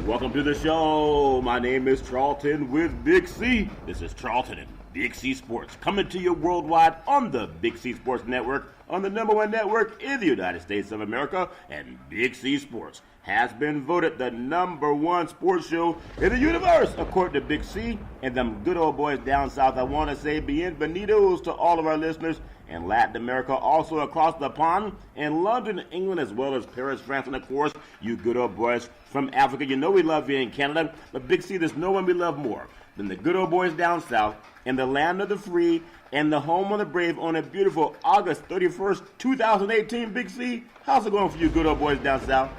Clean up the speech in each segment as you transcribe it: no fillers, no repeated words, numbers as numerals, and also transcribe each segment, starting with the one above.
Welcome to the show. My name is Charlton with Big C. This is Charlton and Big C Sports, coming to you worldwide on the Big C Sports Network, on the #1 network in the United States of America. And Big C Sports has been voted the #1 sports show in the universe, according to Big C and them good old boys down south. I want to say bienvenidos to all of our listeners in Latin America, also across the pond, in London, England, as well as Paris, France, and of course, you good old boys from Africa. You know we love you in Canada, but Big C, there's no one we love more than the good old boys down south in the land of the free and the home of the brave on a beautiful August 31st, 2018. Big C, how's it going for you good old boys down south?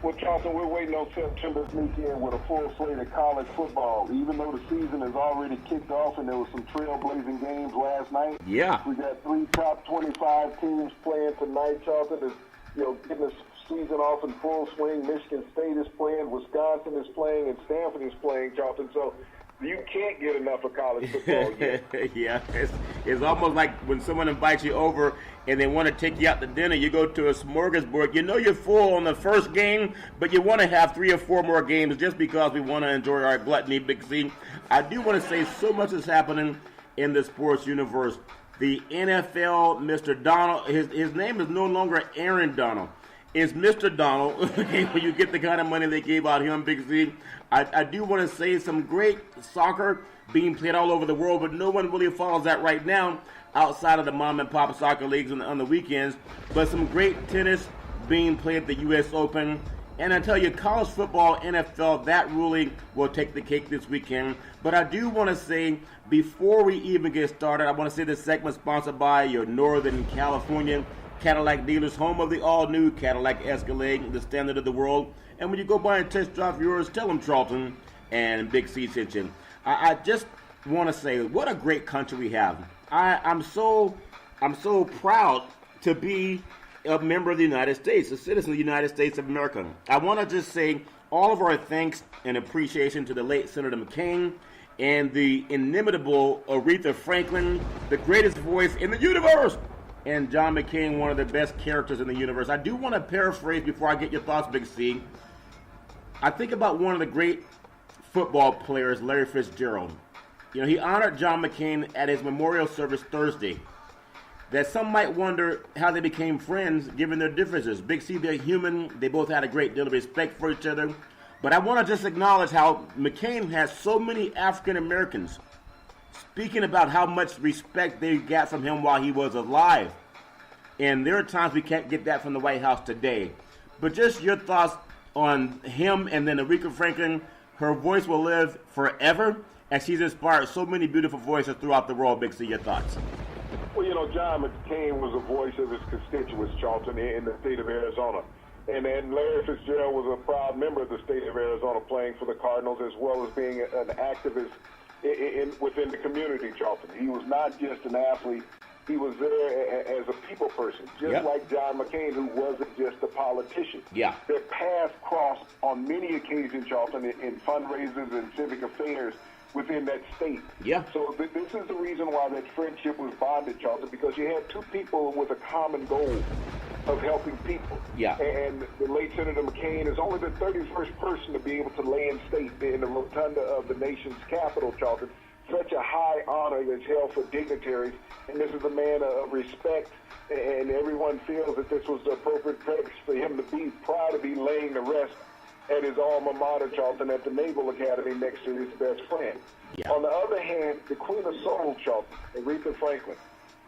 Well, Charlton, we're waiting on September's weekend with a full slate of college football. Even though the season has already kicked off and there was some trailblazing games last night. Yeah. We got 3 top 25 teams playing tonight, Charlton. Is, getting the season off in full swing. Michigan State is playing, Wisconsin is playing, and Stanford is playing, Charlton. So you can't get enough of college football yet. Yeah, it's almost like when someone invites you over and they want to take you out to dinner. You go to a smorgasbord. You know you're full on the first game, but you want to have 3 or 4 more games just because we want to enjoy our gluttony, Big C. I do want to say so much is happening in the sports universe. The NFL, Mr. Donald, his name is no longer Aaron Donald. It's Mr. Donald, okay, when you get the kind of money they gave out him, Big C. I do want to say some great soccer being played all over the world, but no one really follows that right now outside of the mom and pop soccer leagues on the weekends. But some great tennis being played at the U.S. Open. And I tell you, college football, NFL, that really will take the cake this weekend. But I do want to say, before we even get started, I want to say this segment sponsored by your Northern California Cadillac dealers, home of the all-new Cadillac Escalade, the standard of the world. And when you go by and test drive yours, tell them Charlton and Big C sent you. I just want to say, what a great country we have. I'm so proud to be a member of the United States, a citizen of the United States of America. I want to just say all of our thanks and appreciation to the late Senator McCain and the inimitable Aretha Franklin, the greatest voice in the universe, and John McCain, one of the best characters in the universe. I do want to paraphrase before I get your thoughts, Big C. I think about one of the great football players, Larry Fitzgerald. He honored John McCain at his memorial service Thursday. That some might wonder how they became friends given their differences. Big C, they're human. They both had a great deal of respect for each other. But I want to just acknowledge how McCain has so many African Americans speaking about how much respect they got from him while he was alive. And there are times we can't get that from the White House today. But just your thoughts on him and then Aretha Franklin. Her voice will live forever, and she's inspired so many beautiful voices throughout the world. Big C, your thoughts? Well, John McCain was a voice of his constituents, Charlton, in the state of Arizona. And Larry Fitzgerald was a proud member of the state of Arizona, playing for the Cardinals, as well as being an activist within the community, Charlton. He was not just an athlete. He was there as a people person, just like John McCain, who wasn't just a politician. Yeah. Their paths crossed on many occasions, Charlton, in fundraisers and civic affairs within that state. Yeah. So this is the reason why that friendship was bonded, Charlton, because you had 2 people with a common goal of helping people. Yeah. And the late Senator McCain is only the 31st person to be able to lay in state in the rotunda of the nation's capital, Charlton. Such a high honor that's held for dignitaries, and this is a man of respect, and everyone feels that this was the appropriate place for him to be proud to be laying to rest at his alma mater, Charlton, at the Naval Academy next to his best friend. Yeah. On the other hand, the Queen of Soul, Charlton, Aretha Franklin.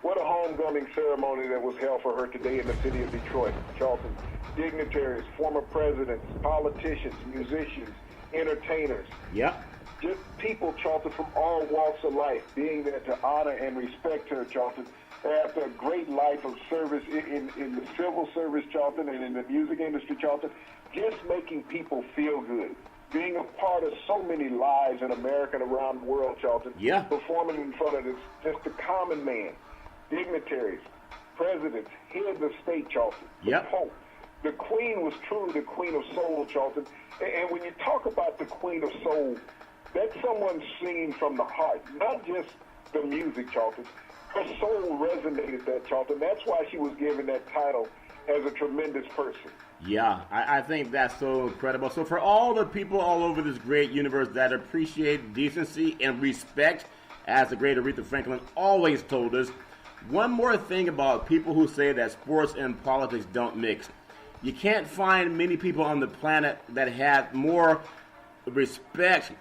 What a homecoming ceremony that was held for her today in the city of Detroit, Charlton. Dignitaries, former presidents, politicians, musicians, entertainers. Yeah. Just people, Charlton, from all walks of life, being there to honor and respect her, Charlton. After a great life of service in the civil service, Charlton, and in the music industry, Charlton, just making people feel good. Being a part of so many lives in America and around the world, Charlton. Yeah. Performing in front of just the common man, dignitaries, presidents, heads of state, Charlton. Yeah. The Pope. The Queen was truly the Queen of Soul, Charlton. And when you talk about the Queen of Soul, that's someone singing from the heart, not just the music, Charlton. Her soul resonated that, Charlton. That's why she was given that title as a tremendous person. Yeah, I think that's so incredible. So for all the people all over this great universe that appreciate decency and respect, as the great Aretha Franklin always told us, one more thing about people who say that sports and politics don't mix. You can't find many people on the planet that have more respect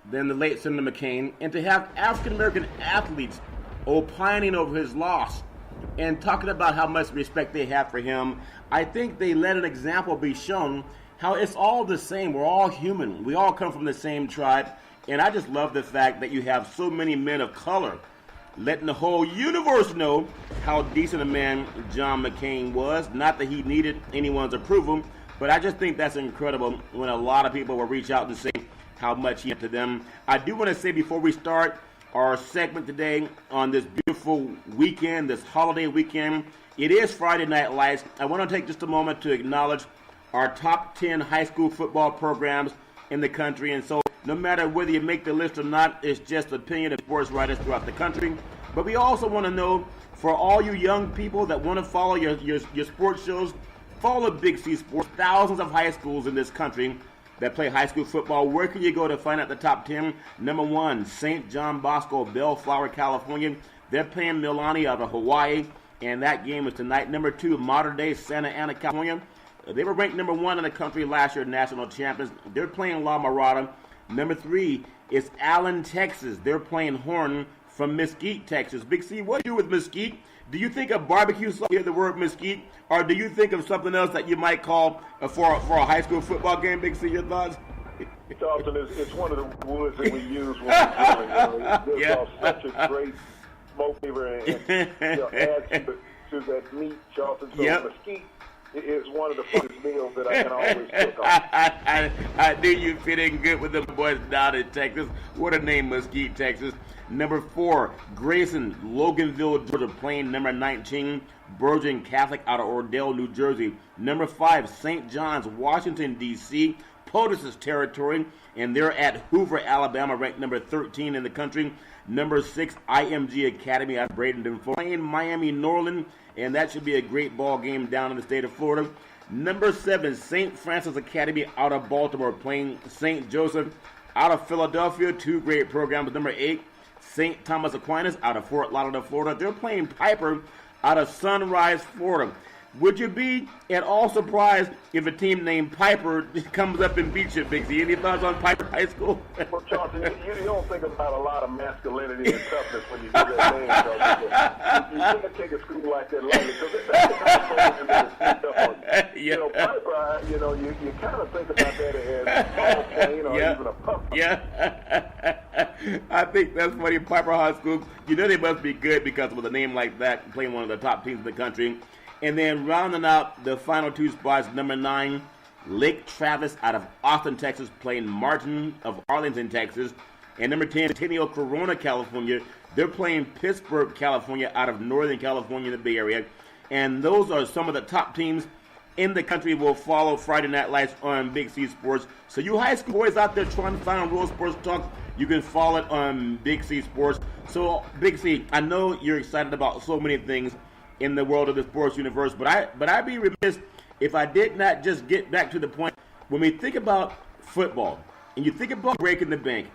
than the late Senator McCain, and to have African-American athletes opining over his loss and talking about how much respect they have for him, I think they let an example be shown how it's all the same. We're all human. We all come from the same tribe, and I just love the fact that you have so many men of color letting the whole universe know how decent a man John McCain was. Not that he needed anyone's approval, but I just think that's incredible when a lot of people will reach out and say how much he meant to them. I do want to say before we start our segment today on this beautiful weekend, this holiday weekend, it is Friday Night Lights. I want to take just a moment to acknowledge our top 10 high school football programs in the country. And so no matter whether you make the list or not, it's just the opinion of sports writers throughout the country. But we also want to know, for all you young people that want to follow your sports shows, follow Big C Sports. Thousands of high schools in this country that play high school football. Where can you go to find out the top 10? Number 1, St. John Bosco, Bellflower, California. They're playing Milani out of Hawaii, and that game is tonight. Number 2, Modern Day, Santa Ana, California. They were ranked number 1 in the country last year, national champions. They're playing La Mirada. Number 3 is Allen, Texas. They're playing Horn from Mesquite, Texas. Big C, what do you do with Mesquite? Do you think of barbecue sauce, hear the word Mesquite, or do you think of something else that you might call for a high school football game? Big C, your thoughts? Charlton, it's one of the woods that we use when we're grilling. It gives off such a great smoke flavor and adds to that meat, Charlton. So Mesquite is one of the funnest meals that I can always cook on. I knew you fit in good with the boys down in Texas. What a name, Mesquite, Texas. Number 4, Grayson, Loganville, Georgia, playing number 19, Bergen Catholic out of Ordell, New Jersey. Number 5, St. John's, Washington, D.C., POTUS's territory, and they're at Hoover, Alabama, ranked number 13 in the country. Number 6, IMG Academy out of Bradenton, Florida, playing Miami, Norland, and that should be a great ball game down in the state of Florida. Number 7, St. Francis Academy out of Baltimore, playing St. Joseph out of Philadelphia. 2 great programs. Number 8, St. Thomas Aquinas out of Fort Lauderdale, Florida. They're playing Piper out of Sunrise, Florida. Would you be at all surprised if a team named Piper comes up and beats you, Big Z? Any thoughts on Piper High School? Well, Charlton, you don't think about a lot of masculinity and toughness when you do that name, Charlton. You can't take a school like that lightly, because that's the kind of program that is up on. You know, Piper, you kind of think about that as a ball plane or even a pup. I think that's funny. Piper High School, they must be good because with a name like that, playing one of the top teams in the country. And then rounding out the final 2 spots, number 9, Lake Travis out of Austin, Texas, playing Martin of Arlington, Texas. And number 10, Centennial Corona, California. They're playing Pittsburgh, California, out of Northern California, the Bay Area. And those are some of the top teams in the country will follow Friday Night Lights on Big C Sports. So you high school boys out there trying to find real sports talk, you can follow it on Big C Sports. So, Big C, I know you're excited about so many things in the world of the sports universe, but I'd be remiss if I did not just get back to the point. When we think about football and you think about breaking the bank,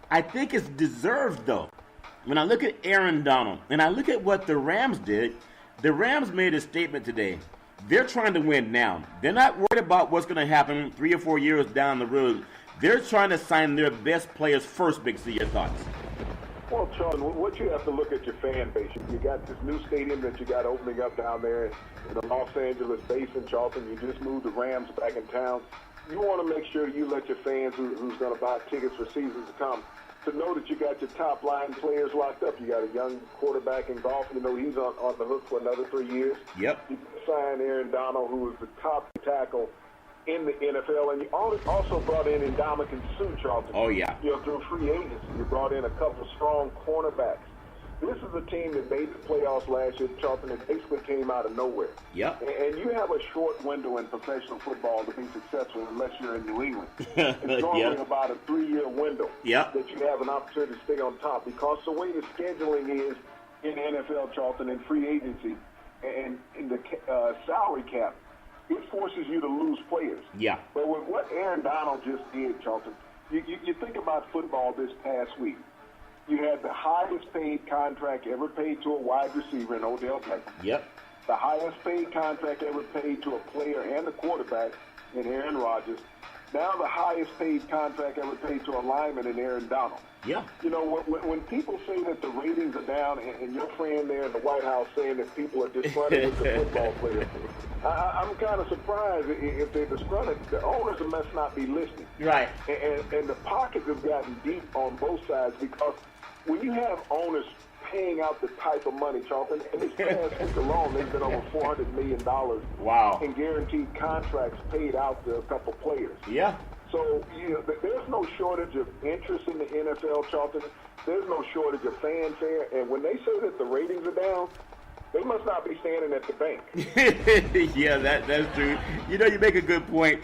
I think it's deserved, though. When I look at Aaron Donald and I look at what the Rams did, the Rams made a statement today. They're trying to win now. They're not worried about what's going to happen 3 or 4 years down the road. They're trying to sign their best players first. Big C, your thoughts? Well, Sean, what you have to look at your fan base. You got this new stadium that you got opening up down there in the Los Angeles basin, Charlton. You just moved the Rams back in town. You want to make sure you let your fans who's going to buy tickets for seasons to come to know that you got your top line players locked up. You got a young quarterback in golf. He's on the hook for another 3 years. Yep. You signed Aaron Donald, who is the top tackle in the NFL, and you also brought in Ndamukong Suh, Charlton. Oh, yeah. Through free agency, you brought in a couple of strong cornerbacks. This is a team that made the playoffs last year, Charlton, and basically came out of nowhere. Yep. And you have a short window in professional football to be successful unless you're in New England. It's normally about a 3-year window that you have an opportunity to stay on top, because the way the scheduling is in NFL, Charlton, and free agency, and in the salary cap, it forces you to lose players. Yeah. But with what Aaron Donald just did, Charlton, you think about football this past week. You had the highest paid contract ever paid to a wide receiver in Odell Beckham. Yep. The highest paid contract ever paid to a player and a quarterback in Aaron Rodgers. Now the highest paid contract ever paid to a lineman in Aaron Donald. Yeah. You know, when people say that the ratings are down, and your friend there in the White House saying that people are disgruntled with the football players, I'm kind of surprised if they're disgruntled. The owners must not be listening. Right. And the pockets have gotten deep on both sides, because when you have owners paying out the type of money, Charlton, and this past week alone, there's been over $400 million wow. in guaranteed contracts paid out to a couple players. Yeah. So, you know, there's no shortage of interest in the NFL, Charlton. There's no shortage of fanfare. And when they say that the ratings are down, they must not be standing at the bank. Yeah, that's true. You know, you make a good point.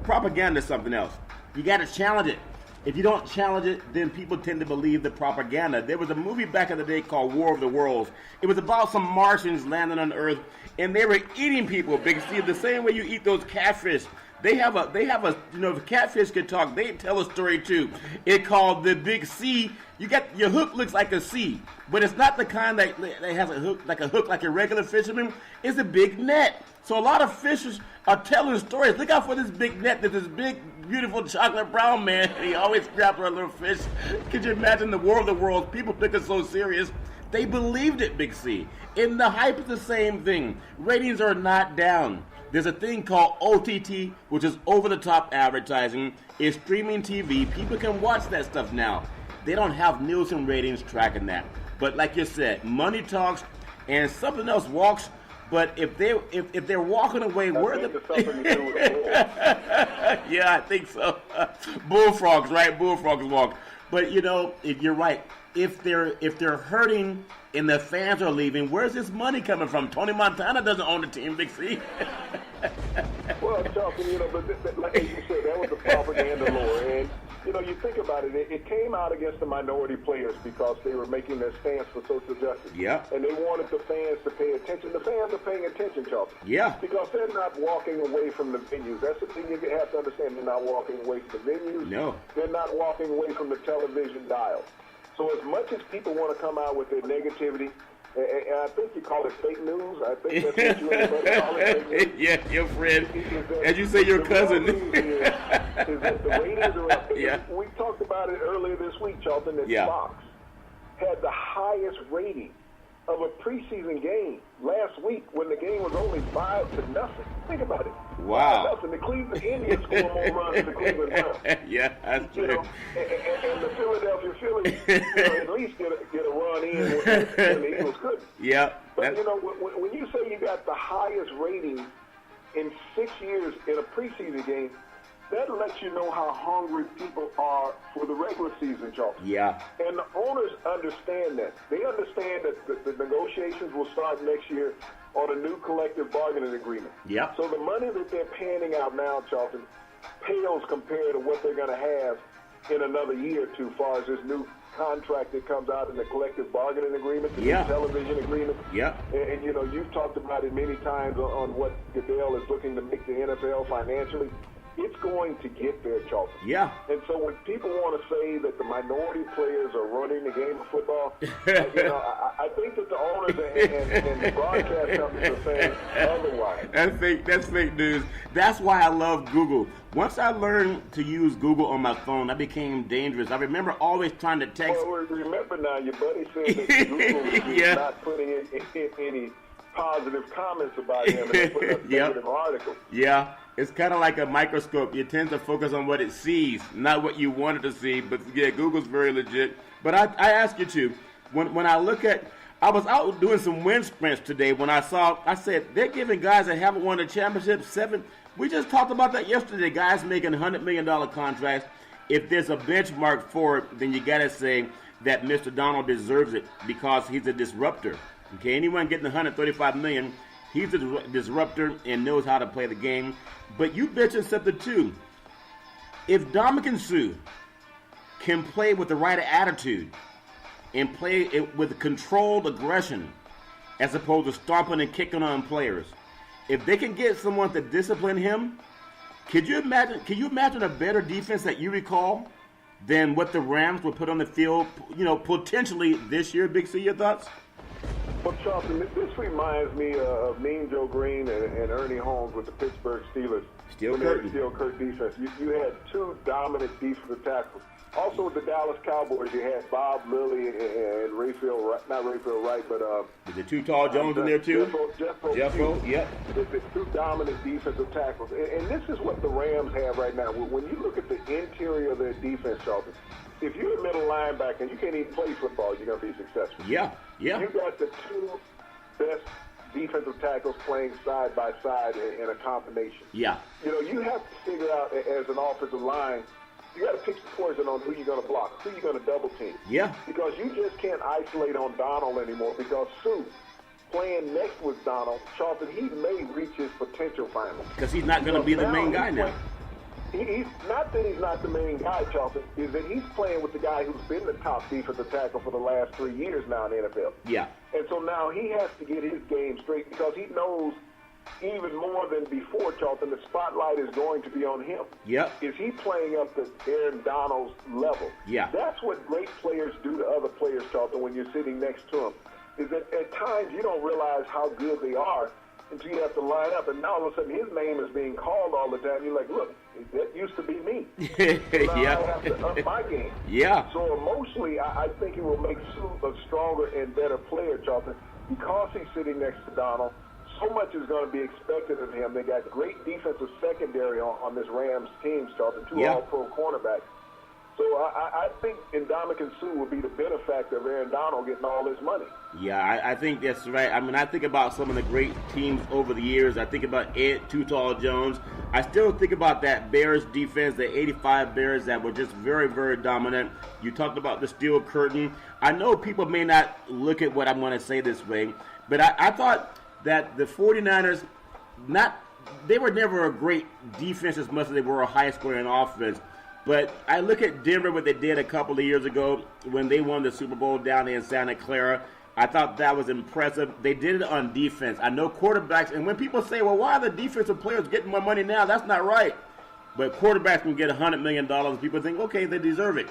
Propaganda is something else. You got to challenge it. If you don't challenge it, then people tend to believe the propaganda. There was a movie back in the day called War of the Worlds. It was about some Martians landing on Earth, and they were eating people. Big C, the same way you eat those catfish. They have a, you know, if catfish could talk, they tell a story too. It's called the Big C. You got, your hook looks like a C, but it's not the kind that has a hook like a regular fisherman. It's a big net. So a lot of fishers are telling stories. Look out for this big net. There's this big, beautiful chocolate brown man, and he always grabs our little fish. Could you imagine the War of the Worlds? People took it so serious. They believed it, Big C. And the hype is the same thing. Ratings are not down. There's a thing called OTT, which is over-the-top advertising. It's streaming TV. People can watch that stuff now. They don't have Nielsen ratings tracking that. But like you said, money talks, and something else walks. But if they're walking away, where the yeah, I think so. Bullfrogs, right? Bullfrogs walk. But you know, if you're right, if they're hurting and the fans are leaving, where's this money coming from? Tony Montana doesn't own the team, Big C. Well, Charlton, you know, but like you said, that was the propaganda lore. And, you know, you think about it, it came out against the minority players because they were making their stance for social justice. Yeah. And they wanted the fans to pay attention. The fans are paying attention, Charlton. Yeah. Because they're not walking away from the venues. That's the thing you have to understand. They're not walking away from the venues. No. They're not walking away from the television dial. So as much as people want to come out with their negativity, and I think you call it fake news. I think that's what you and buddy call it, fake news. Yeah, your friend. As you say, your cousin. Is that the ratings are up. Yeah. We talked about it earlier this week, Charlton, that Yeah. Fox had the highest rating of a preseason game last week when the game was only 5-0. Think about it. Wow. 5-0. The Cleveland Indians scored more runs than the Cleveland Browns. Yeah, that's true. You know, and the Philadelphia Phillies, you know, at least get a run in when the Eagles couldn't. Yeah. But, you know, when you say you got the highest rating in 6 years in a preseason game, that lets you know how hungry people are for the regular season, Charlton. Yeah. And the owners understand that. They understand that the negotiations will start next year on a new collective bargaining agreement. Yep. So the money that they're panning out now, Charlton, pales compared to what they're going to have in another year or two, as far as this new contract that comes out in the collective bargaining agreement, the new television agreement. Yeah. And, you know, you've talked about it many times on what Goodell is looking to make the NFL financially. It's going to get there, Charlton. Yeah. And so when people want to say that the minority players are running the game of football, you know, I think that the owners and the broadcast companies are saying otherwise. That's fake news. That's why I love Google. Once I learned to use Google on my phone, I became dangerous. I remember always trying to text. Well, remember now, your buddy said that Google is not putting in any positive comments about him and they put a negative article. Yeah. It's kind of like a microscope. You tend to focus on what it sees, not what you want it to see. But yeah, Google's very legit. But I ask you to, when I look at, I was out doing some wind sprints today when I said, they're giving guys that haven't won a championship 7. We just talked about that yesterday, guys making $100 million contracts. If there's a benchmark for it, then you got to say that Mr. Donald deserves it because he's a disruptor. Okay, anyone getting $135 million, he's a disruptor and knows how to play the game. But you mentioned something too. If Ndamukong Suh can play with the right attitude and play it with controlled aggression, as opposed to stomping and kicking on players. If they can get someone to discipline him, can you imagine a better defense that you recall than what the Rams would put on the field, potentially this year? Big C, your thoughts? Well, Charlton, this reminds me of Mean Joe Green and Ernie Holmes with the Pittsburgh Steelers. Steel curtain defense. You had two dominant defensive tackles. Also with the Dallas Cowboys, you had Bob Lilly and not Rayfield Wright, but the two tall Jones in there too. Jeffro, yep. The two dominant defensive tackles, and this is what the Rams have right now. When you look at the interior of their defense, Charlton, if you're a middle linebacker and you can't even play football, you're going to be successful. Yeah. You got the two best defensive tackles playing side by side in a combination. Yeah. You have to figure out as an offensive line, you got to pick the poison on who you're going to block, who you're going to double team. Yeah. Because you just can't isolate on Donald anymore because Sue, playing next with Donald, Charlton, he may reach his potential finally. Because he's not going to be the main guy now. He's not that he's not the main guy, Charlton, is that he's playing with the guy who's been the top defensive tackle for the last 3 years now in the NFL. Yeah. And so now he has to get his game straight because he knows even more than before, Charlton, the spotlight is going to be on him. Yep. Is he playing up to Aaron Donald's level? Yeah. That's what great players do to other players, Charlton, when you're sitting next to them, is that at times you don't realize how good they are until you have to line up. And now all of a sudden his name is being called all the time. You're like, look, that used to be me. So now Yeah. I have to up my game. Yeah. So emotionally, I think it will make Sue a stronger and better player, Charlton, because he's sitting next to Donald. So much is going to be expected of him. They got great defensive secondary on this Rams team, Charlton, two all-pro cornerbacks. So I think Ndamukong Suh will be the benefactor of Aaron Donald getting all his money. Yeah, I think that's right. I mean, I think about some of the great teams over the years. I think about Ed Too Tall Jones. I still think about that Bears defense, the 85 Bears that were just very, very dominant. You talked about the steel curtain. I know people may not look at what I'm going to say this way, but I thought that the 49ers, they were never a great defense as much as they were a high-scoring offense. But I look at Denver, what they did a couple of years ago when they won the Super Bowl down in Santa Clara. I thought that was impressive. They did it on defense. I know quarterbacks, and when people say, well, why are the defensive players getting more money now? That's not right. But quarterbacks can get $100 million. People think, okay, they deserve it.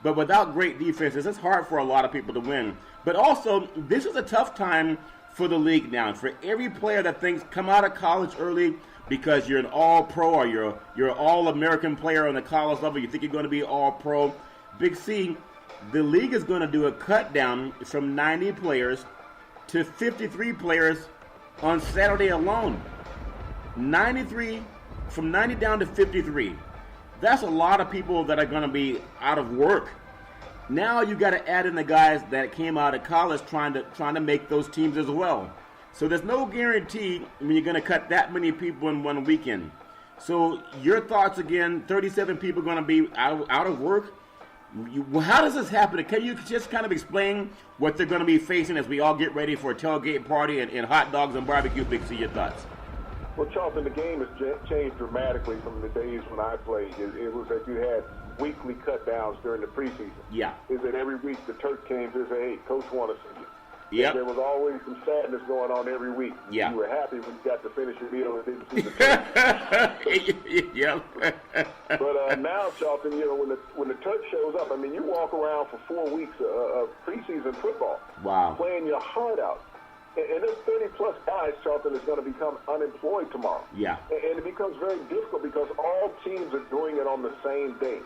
But without great defenses, it's hard for a lot of people to win. But also, this is a tough time for the league now. For every player that thinks come out of college early because you're an all-pro or you're an all-American player on the college level, you think you're going to be all-pro. Big C, the league is going to do a cut down from 90 players to 53 players on Saturday alone. 93, from 90 down to 53. That's a lot of people that are going to be out of work. Now you got to add in the guys that came out of college trying to make those teams as well. So there's no guarantee when you're going to cut that many people in one weekend. So your thoughts again, 37 people going to be out of work. How does this happen? Can you just kind of explain what they're going to be facing as we all get ready for a tailgate party and hot dogs and barbecue? Big C, your thoughts? Well, Charlton, the game has changed dramatically from the days when I played. It was that you had weekly cut downs during the preseason. Yeah. Is that every week the Turk came to say, hey, Coach wants to see you. Yep. There was always some sadness going on every week. Yeah. You were happy when you got to finish your meal and didn't see the Turk. Yep. But now, Charlton, when the Turk shows up, I mean, you walk around for 4 weeks of preseason football. Wow. Playing your heart out. And there's 30-plus guys, Charlton, is going to become unemployed tomorrow. Yeah. And it becomes very difficult because all teams are doing it on the same day.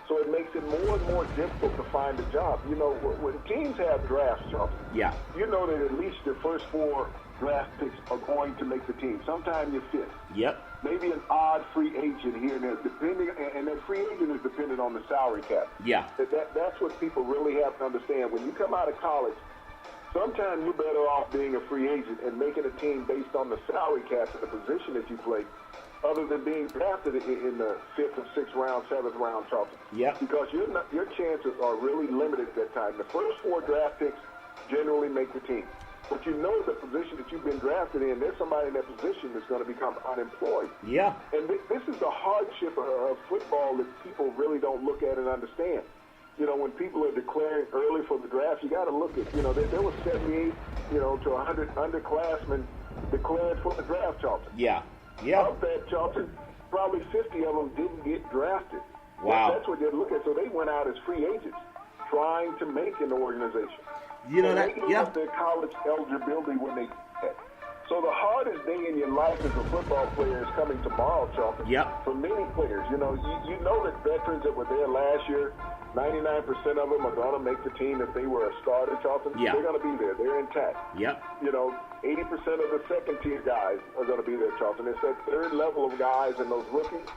So it makes it more and more difficult to find a job. When teams have drafts, Charlton, you know that at least your first 4 draft picks are going to make the team. Sometimes you're 5th. Yep. Maybe an odd free agent here and there, and that free agent is dependent on the salary cap. Yeah. That's what people really have to understand. When you come out of college, sometimes you're better off being a free agent and making a team based on the salary cap and the position that you play, other than being drafted in the 5th or 6th round, 7th round, Charlton. Yeah. Because your chances are really limited at that time. The first 4 draft picks generally make the team. But you know the position that you've been drafted in, there's somebody in that position that's going to become unemployed. Yeah. And this is the hardship of football that people really don't look at and understand. when people are declaring early for the draft, you got to look at, there was 78, to 100 underclassmen declared for the draft, Charlton. Yeah. Of that, Charlton, probably 50 of them didn't get drafted. Wow. That's what they look at. So they went out as free agents trying to make an organization. They got their college eligibility when they did that. So the hardest day in your life as a football player is coming tomorrow, Charlton. Yep. For many players, you know that veterans that were there last year, 99% of them are going to make the team if they were a starter, Charlton. Yeah. They're going to be there. They're intact. Yep. 80% of the second-tier guys are going to be there, Charlton. It's that third level of guys and those rookies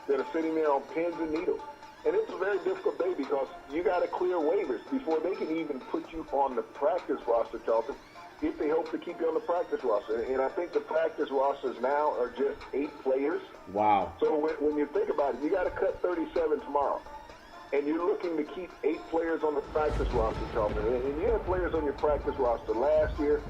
that are sitting there on pins and needles. And it's a very difficult day because you got to clear waivers before they can even put you on the practice roster, Charlton, if they hope to keep you on the practice roster. And I think the practice rosters now are just 8 players. Wow. So when you think about it, you got to cut 37 tomorrow. And you're looking to keep 8 players on the practice roster, Charlton. And you had players on your practice roster last year.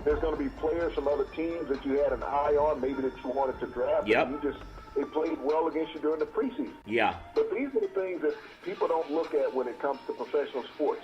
There's going to be players from other teams that you had an eye on, maybe that you wanted to draft. Yep. And they played well against you during the preseason. Yeah. But these are the things that people don't look at when it comes to professional sports,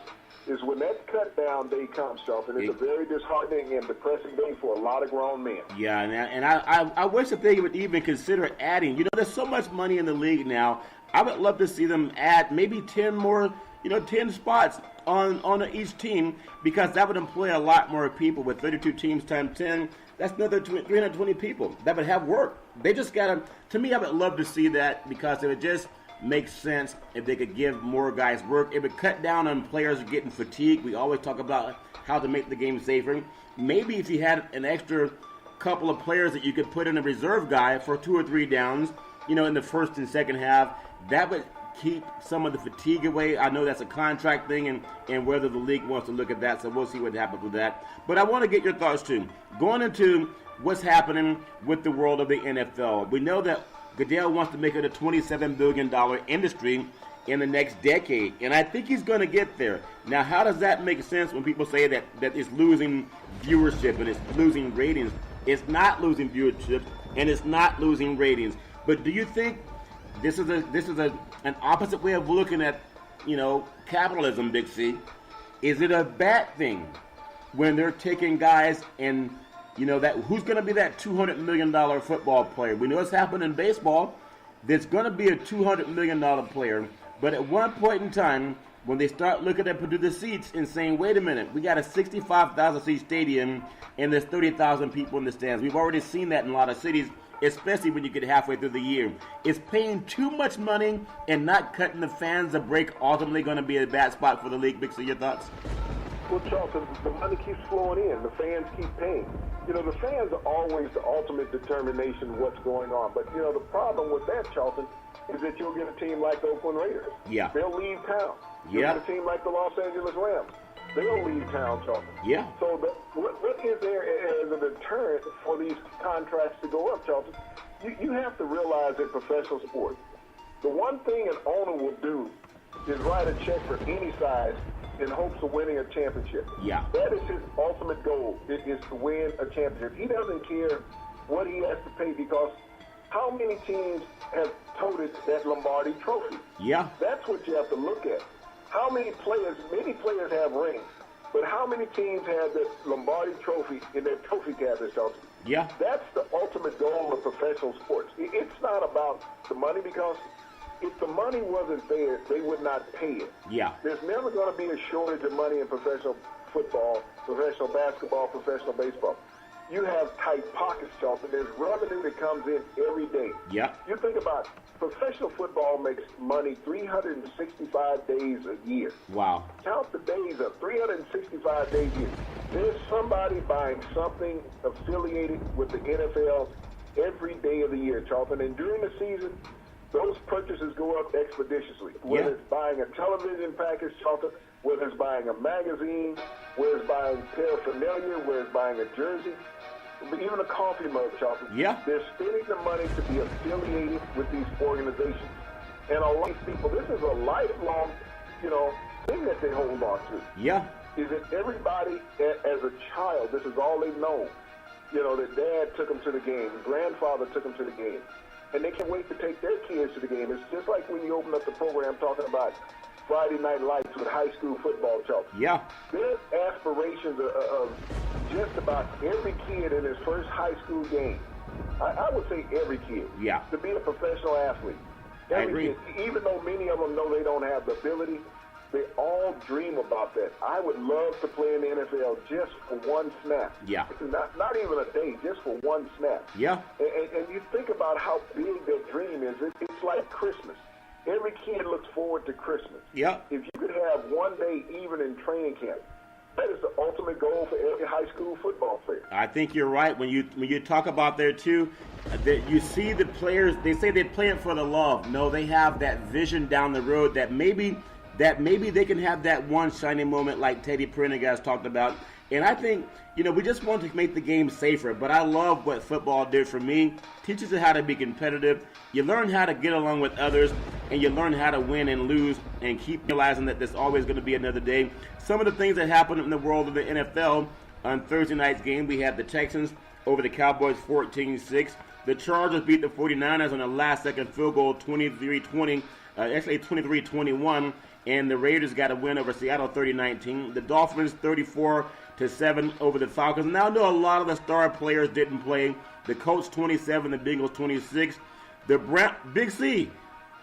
is when that cut-down day comes, Charlton. It's a very disheartening and depressing day for a lot of grown men. Yeah, and I wish that they would even consider adding. There's so much money in the league now. I would love to see them add maybe 10 more, 10 spots on each team, because that would employ a lot more people. With 32 teams times 10, that's another 320 people that would have work. They just got to me, I would love to see that, because it would just make sense if they could give more guys work. It would cut down on players getting fatigued. We always talk about how to make the game safer. Maybe if you had an extra couple of players that you could put in a reserve guy for 2 or 3 downs, in the first and second half, that would keep some of the fatigue away. I know that's a contract thing, and whether the league wants to look at that, so we'll see what happens with that. But I want to get your thoughts too. Going into what's happening with the world of the NFL, we know that Goodell wants to make it a $27 billion industry in the next decade, and I think he's going to get there. Now, how does that make sense when people say that it's losing viewership and it's losing ratings? It's not losing viewership, and it's not losing ratings. But do you think this is an opposite way of looking at, capitalism, Big C? Is it a bad thing when they're taking guys and, that who's going to be that $200 million football player? We know it's happened in baseball. There's going to be a $200 million player. But at one point in time, when they start looking at the seats and saying, wait a minute, we got a 65,000 seat stadium and there's 30,000 people in the stands. We've already seen that in a lot of cities, especially when you get halfway through the year. Is paying too much money and not cutting the fans a break ultimately going to be a bad spot for the league? Big C, your thoughts? Well, Charlton, the money keeps flowing in. The fans keep paying. The fans are always the ultimate determination of what's going on. But, the problem with that, Charlton, is that you'll get a team like the Oakland Raiders. Yeah. They'll leave town. You'll get a team like the Los Angeles Rams. They'll leave town, Charlton. Yeah. So what is there as a deterrent for these contracts to go up, Charlton? You have to realize that professional sports, the one thing an owner will do is write a check for any size in hopes of winning a championship. Yeah. That is his ultimate goal, is to win a championship. He doesn't care what he has to pay, because how many teams have toted that Lombardi trophy? Yeah. That's what you have to look at. How many players have rings, but how many teams have that Lombardi trophy in their trophy cabinet, Charlton? Yeah. That's the ultimate goal of professional sports. It's not about the money, because if the money wasn't there, they would not pay it. Yeah. There's never going to be a shortage of money in professional football, professional basketball, professional baseball. You have tight pockets, Charlton. There's revenue that comes in every day. Yeah. You think about professional football makes money 365 days a year. Wow. Count the days up, 365 days a year. There's somebody buying something affiliated with the NFL every day of the year, Charlton. And during the season, those purchases go up expeditiously. Whether it's buying a television package, Charlton, whether it's buying a magazine, whether it's buying paraphernalia, whether it's buying a jersey, even a coffee mug, Charlton. Yeah. They're spending the money to be affiliated with these organizations. And a lot of people, this is a lifelong, thing that they hold on to. Yeah. Is that everybody, as a child, this is all they've known. That dad took them to the game, grandfather took them to the game. And they can't wait to take their kids to the game. It's just like when you open up the program talking about Friday Night Lights with high school football, Charles. Yeah. There's aspirations of just about every kid in his first high school game. I would say every kid. Yeah. To be a professional athlete. I agree. Kid, even though many of them know they don't have the ability, they all dream about that. I would love to play in the NFL just for one snap. Yeah. Not even a day, just for one snap. Yeah. And you think about how big that dream is. It's like Christmas. Every kid looks forward to Christmas. Yeah. If you could have one day even in training camp, that is the ultimate goal for every high school football player. I think you're right. When you talk about there too, that you see the players, they say they play it for the love. No, they have that vision down the road that maybe they can have that one shining moment like Teddy Prendergast talked about. And I think, we just want to make the game safer. But I love what football did for me. Teaches you how to be competitive. You learn how to get along with others. And you learn how to win and lose and keep realizing that there's always going to be another day. Some of the things that happened in the world of the NFL, on Thursday night's game, we had the Texans over the Cowboys 14-6. The Chargers beat the 49ers on a last-second field goal, 23-20, actually 23-21. And the Raiders got a win over Seattle 30-19. The Dolphins 34-7 over the Falcons. Now I know a lot of the star players didn't play. The Colts 27, the Bengals 26. Big C.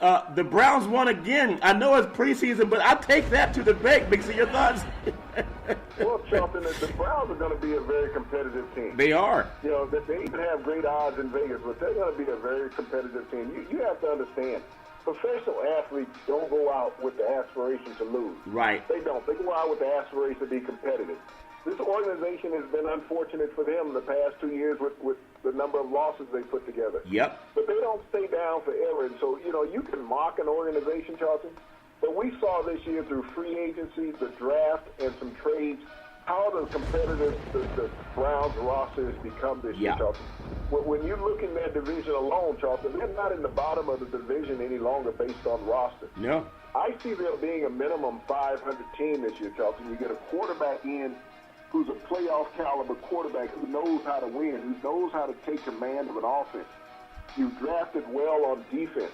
The Browns won again. I know it's preseason, but I take that to the bank. Big C, your thoughts? Well, Charlton, the Browns are going to be a very competitive team. They are. They even have great odds in Vegas, but they're going to be a very competitive team. You have to understand, professional athletes don't go out with the aspiration to lose. Right. They don't. They go out with the aspiration to be competitive. This organization has been unfortunate for them the past 2 years with the number of losses they put together. Yep. But they don't stay down forever. And so, you can mock an organization, Charlton, but we saw this year through free agency, the draft, and some trades, how the competitive the Browns roster has become this year, Charlton. When you look in their division alone, Charlton, they're not in the bottom of the division any longer based on roster. No. I see them being a minimum 500 team this year, Charlton. You get a quarterback in who's a playoff caliber quarterback who knows how to win, who knows how to take command of an offense. You drafted well on defense.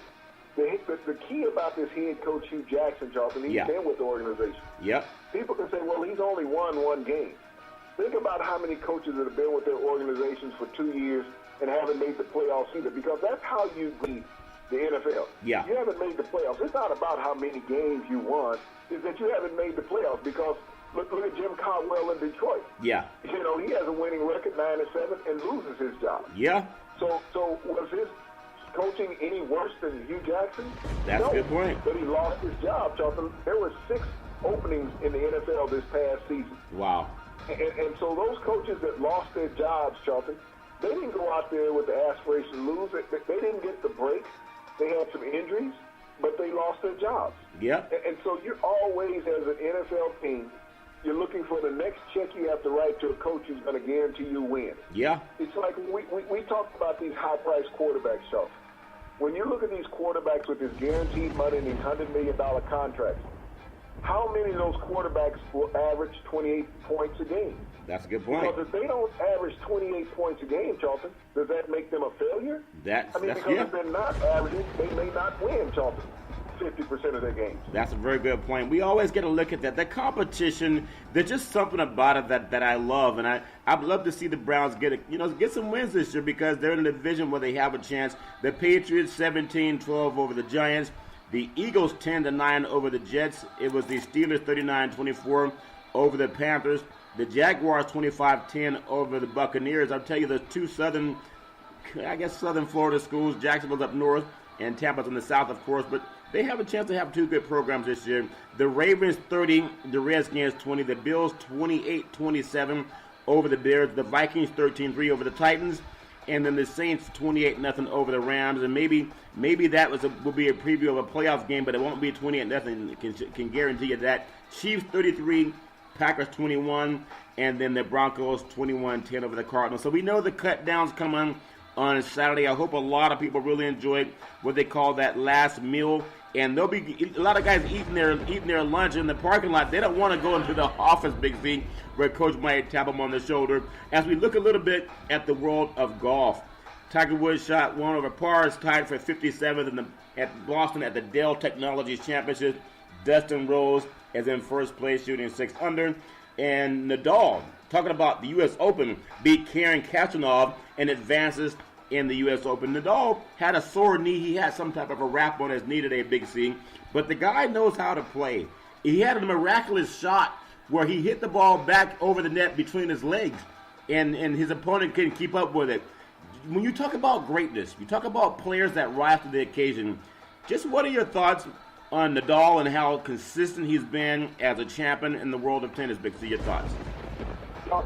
The key about this head coach, Hugh Jackson, Charlton, he's been with the organization. Yep. People can say, well, he's only won one game. Think about how many coaches that have been with their organizations for 2 years and haven't made the playoffs either, because that's how you beat the NFL. Yeah. You haven't made the playoffs. It's not about how many games you won. It's that you haven't made the playoffs because look at Jim Caldwell in Detroit. Yeah. He has a winning record, 9-7, and loses his job. Yeah. So was his coaching any worse than Hugh Jackson? That's no, a good point. But he lost his job, Charlton. There were 6 openings in the NFL this past season. Wow. And so those coaches that lost their jobs, Charlton, they didn't go out there with the aspiration to lose. They didn't get the break. They had some injuries, but they lost their jobs. Yep. And so you're always, as an NFL team, you're looking for the next check you have to write to a coach who's going to guarantee you win. Yeah. It's like we talked about these high-priced quarterbacks, Charles. When you look at these quarterbacks with this guaranteed money and these $100 million contracts, how many of those quarterbacks will average 28 points a game? That's a good point. Because if they don't average 28 points a game, Charlton, does that make them a failure? Because if they're not averaging, they may not win, Charlton, 50% of their games. That's a very good point. We always get a look at that. The competition, there's just something about it that I love. And I'd love to see the Browns get some wins this year because they're in a division where they have a chance. The Patriots 17-12 over the Giants. The Eagles 10-9 over the Jets. It was the Steelers 39-24 over the Panthers. The Jaguars 25-10 over the Buccaneers. I'll tell you, there's 2 southern Florida schools. Jacksonville's up north and Tampa's in the south, of course. But they have a chance to have 2 good programs this year. The Ravens 30, the Redskins 20. The Bills 28-27 over the Bears. The Vikings 13-3 over the Titans. And then the Saints 28-0 over the Rams. And maybe that will be a preview of a playoff game, but it won't be 28-0. Can guarantee you that. Chiefs 33, Packers 21, and then the Broncos 21-10 over the Cardinals. So we know the cut downs coming on Saturday. I hope a lot of people really enjoyed what they call that last meal. And there'll be a lot of guys eating their lunch in the parking lot. They don't want to go into the office, Big V, where Coach might tap them on the shoulder. As we look a little bit at the world of golf, Tiger Woods shot 1 over par, is tied for 57th at Boston at the Dell Technologies Championship. Dustin Rose is in first place, shooting 6 under. And Nadal, talking about the U.S. Open, beat Karen Khachanov and advances in the U.S. Open. Nadal had a sore knee. He had some type of a wrap on his knee today, Big C. But the guy knows how to play. He had a miraculous shot where he hit the ball back over the net between his legs, and his opponent couldn't keep up with it. When you talk about greatness, you talk about players that rise to the occasion, just what are your thoughts on Nadal and how consistent he's been as a champion in the world of tennis? Big C, your thoughts?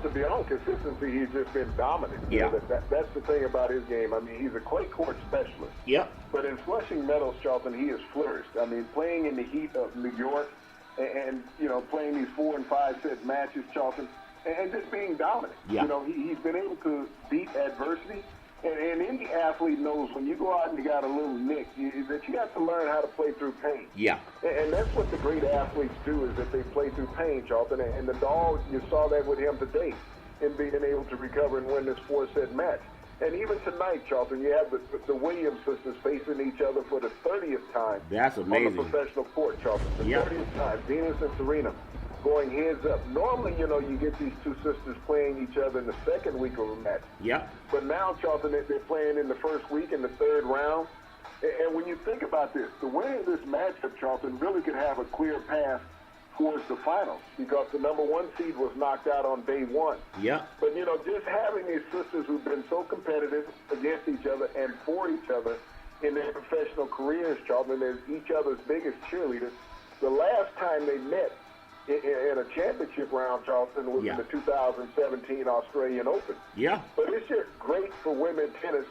To be honest, consistency, he's just been dominant. Yeah. That's the thing about his game. I mean, he's a clay court specialist. Yep. But in Flushing Meadows, Charlton, he has flourished. I mean, playing in the heat of New York and playing these 4- and 5-set matches, Charlton, and just being dominant. Yeah. He's been able to beat adversity. And any athlete knows when you go out and you got a little nick, that you have to learn how to play through pain. Yeah. And that's what the great athletes do, is that they play through pain, Charlton. And Nadal, you saw that with him today in being able to recover and win this 4-set match. And even tonight, Charlton, you have the Williams sisters facing each other for the 30th time. That's amazing. On the professional court, Charlton. The Yeah. 30th time. Venus and Serena going heads up. Normally, you get these two sisters playing each other in the second week of a match. Yeah. But now, Charlton, they're playing in the first week in the third round. And when you think about this, the winner of this matchup, Charlton, really could have a clear path towards the finals, because the number 1 seed was knocked out on day 1. Yeah. But, just having these sisters who've been so competitive against each other and for each other in their professional careers, Charlton, as each other's biggest cheerleaders, the last time they met in a championship round, Charlton, was in the 2017 Australian Open. Yeah. But it's just great for women tennis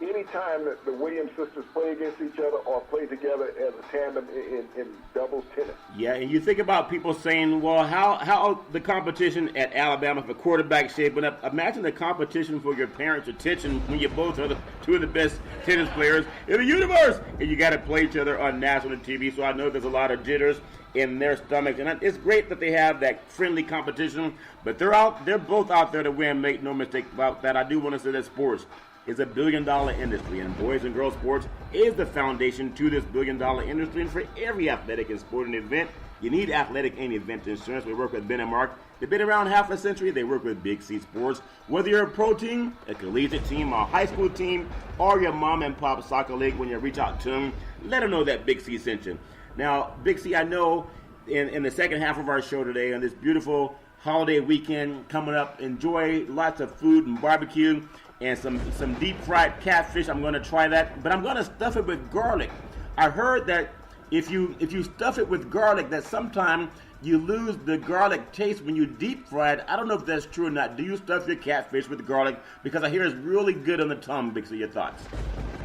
anytime that the Williams sisters play against each other or play together as a tandem in doubles tennis. Yeah, and you think about people saying, well, how the competition at Alabama for quarterback shaping up. Imagine the competition for your parents' attention when you both are two of the best tennis players in the universe, and you got to play each other on national TV. So I know there's a lot of jitters in their stomachs, and it's great that they have that friendly competition, but they're both out there to win. Make no mistake about that. I do want to say that sports is a billion-dollar industry, and boys and girls sports is the foundation to this billion-dollar industry. And for every athletic and sporting event, you need athletic and event insurance. We work with Ben and Mark. They've been around half a century. They work with Big C Sports. Whether you're a pro team, a collegiate team, a high school team, or your mom and pop soccer league, when you reach out to them, let them know that Big C sent you. Now, Big C, I know in the second half of our show today, on this beautiful holiday weekend coming up, enjoy lots of food and barbecue and some deep fried catfish. I'm going to try that, but I'm going to stuff it with garlic. I heard that if you stuff it with garlic, that sometimes you lose the garlic taste when you deep fry it. I don't know if that's true or not. Do you stuff your catfish with garlic? Because I hear it's really good on the tongue. Big C, your thoughts?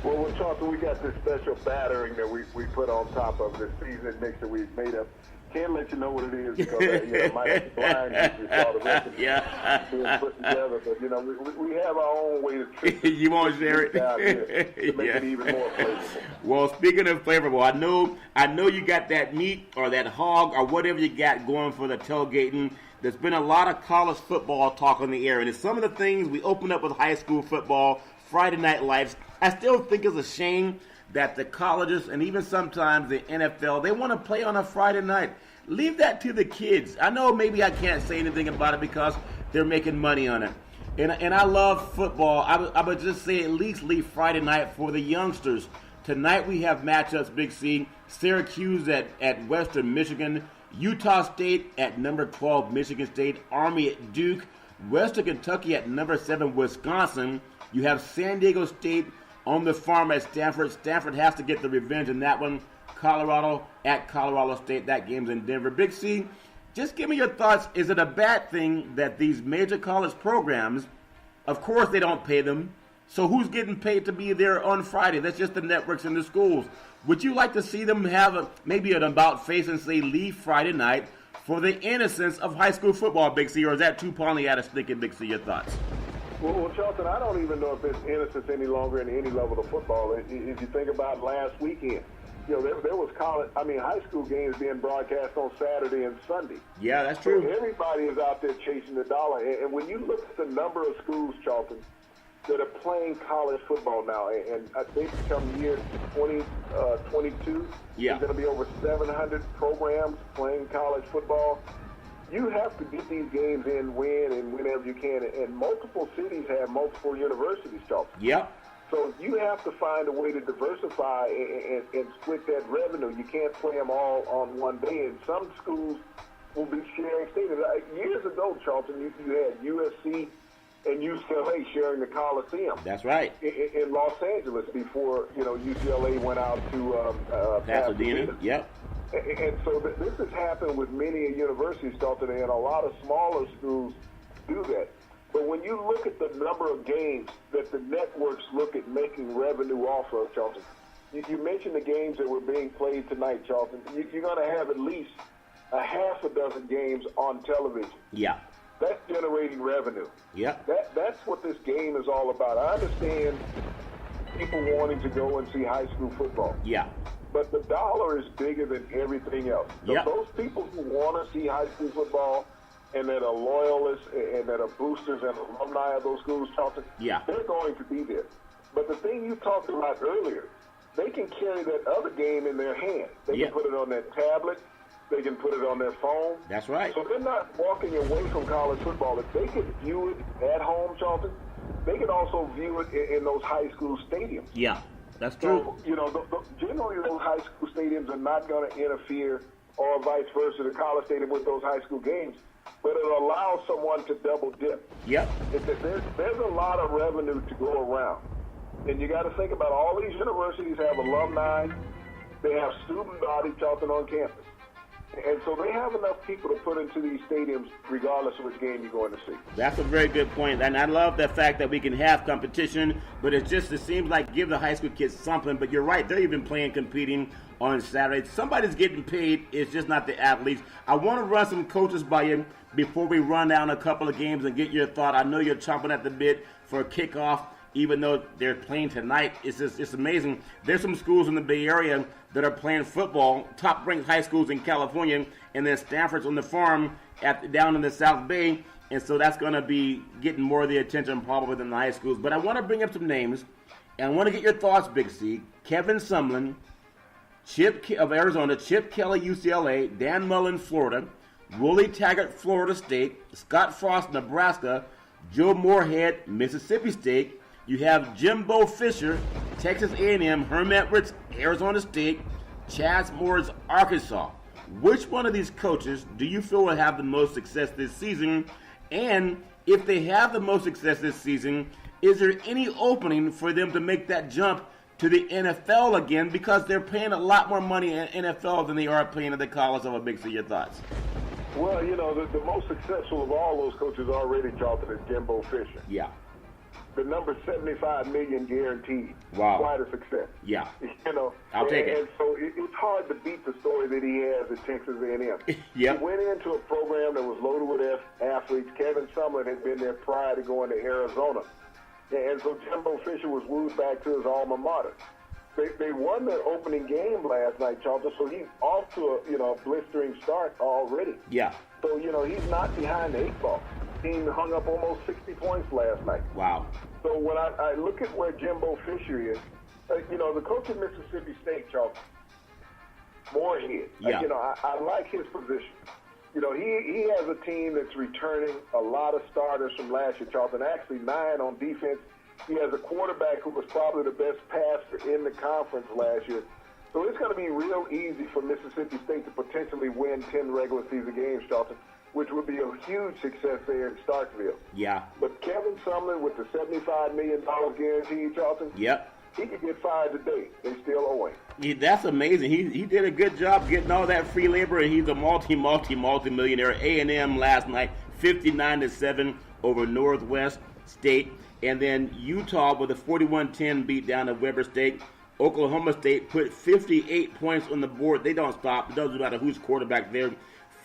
Well, Charlton, we got this special battering that we put on top of this seasoning mix that we've made up. Can't let you know what it is because might have to blind you to all the recipe being put together. But we have our own way to trick you won't share it to make it even more flavorful. Well, speaking of flavorful, I know you got that meat or that hog or whatever you got going for the tailgating. There's been a lot of college football talk on the air, and it's some of the things we opened up with high school football, Friday Night Lights. I still think it's a shame that the colleges and even sometimes the NFL, they want to play on a Friday night. Leave that to the kids. I know maybe I can't say anything about it because they're making money on it. And I love football. I would just say at least leave Friday night for the youngsters. Tonight we have matchups, Big C. Syracuse at Western Michigan. Utah State at number 12, Michigan State. Army at Duke. Western Kentucky at number 7, Wisconsin. You have San Diego State on the farm at Stanford. Stanford has to get the revenge in that one. Colorado at Colorado State. That game's in Denver. Big C, just give me your thoughts. Is it a bad thing that these major college programs, of course they don't pay them, so who's getting paid to be there on Friday? That's just the networks and the schools. Would you like to see them have maybe an about face and say leave Friday night for the innocence of high school football, Big C, or is that too Pollyanna thinking, Big C? Your thoughts? Well, Charlton, I don't even know if it's innocence any longer in any level of football. If you think about last weekend, there was high school games being broadcast on Saturday and Sunday. Yeah, that's true. So everybody is out there chasing the dollar. And when you look at the number of schools, Charlton, that are playing college football now, and I think come year 2022, Yeah. there's going to be over 700 programs playing college football. You have to get these games in when and whenever you can, and multiple cities have multiple universities, Charles. Yep. So you have to find a way to diversify and split that revenue. You can't play them all on one day, and some schools will be sharing stadiums. Years ago, Charlton, you had USC and UCLA sharing the Coliseum. That's right. In Los Angeles before, UCLA went out to Pasadena. Yep. And so this has happened with many universities, Charlton, and a lot of smaller schools do that. But when you look at the number of games that the networks look at making revenue off of, Charlton, you mentioned the games that were being played tonight, Charlton. You're going to have at least a half a dozen games on television. Yeah. That's generating revenue. Yeah. That's what this game is all about. I understand people wanting to go and see high school football. Yeah. But the dollar is bigger than everything else. So Yep. those people who want to see high school football and that are loyalists and that are boosters and alumni of those schools, Charlton, Yeah. they're going to be there. But the thing you talked about earlier, they can carry that other game in their hand. They Yeah. can put it on their tablet. They can put it on their phone. That's right. So they're not walking away from college football. If they can view it at home, Charlton, they can also view it in those high school stadiums. Yeah. That's true. So, generally those high school stadiums are not going to interfere, or vice versa, the college stadium with those high school games, but it'll allow someone to double dip. Yep. There's a lot of revenue to go around. And you got to think about all these universities have alumni, they have student body, Charlton, on campus. And so they have enough people to put into these stadiums regardless of which game you're going to see. That's a very good point. And I love the fact that we can have competition, but it seems like give the high school kids something. But you're right, they're even competing on Saturday. Somebody's getting paid. It's just not the athletes. I want to run some coaches by you before we run down a couple of games and get your thought. I know you're chomping at the bit for a kickoff, even though they're playing tonight. It's amazing. There's some schools in the Bay Area that are playing football, top-ranked high schools in California, and then Stanford's on the farm down in the South Bay, and so that's going to be getting more of the attention probably than the high schools. But I want to bring up some names, and I want to get your thoughts, Big C. Kevin Sumlin, Chip of Arizona, Chip Kelly, UCLA, Dan Mullen, Florida, Willie Taggart, Florida State, Scott Frost, Nebraska, Joe Moorhead, Mississippi State. You have Jimbo Fisher, Texas A&M, Herm Edwards, Arizona State, Chaz Morris, Arkansas. Which one of these coaches do you feel will have the most success this season? And if they have the most success this season, is there any opening for them to make that jump to the NFL again, because they're paying a lot more money in NFL than they are paying at the college level? Big C, your thoughts? Well, the most successful of all those coaches already, Charlton, is Jimbo Fisher. Yeah. The number 75 million guaranteed. Wow. Quite a success. Yeah. I'll take it. And so it's hard to beat the story that he has at Texas A&M. Yep. He went into a program that was loaded with athletes. Kevin Sumlin had been there prior to going to Arizona. And so Jimbo Fisher was wooed back to his alma mater. They won their opening game last night, Charlton, so he's off to a blistering start already. Yeah. So, he's not behind the eight ball. Team hung up almost 60 points last night. Wow. So when I look at where Jimbo Fisher is, the coach of Mississippi State, Charles Moorhead, Yeah. I like his position. He has a team that's returning a lot of starters from last year, Charlton, actually 9 on defense. He has a quarterback who was probably the best passer in the conference last year. So it's going to be real easy for Mississippi State to potentially win 10 regular season games, Charlton, which would be a huge success there in Starkville. Yeah. But Kevin Sumlin with the $75 million guarantee, Charlton, Yep. he could get fired today. They still owe him. That's amazing. He did a good job getting all that free labor, and he's a multi-millionaire. A&M last night, 59-7 over Northwest State. And then Utah with a 41-10 beat down of Weber State. Oklahoma State put 58 points on the board. They don't stop. It doesn't matter who's quarterback there.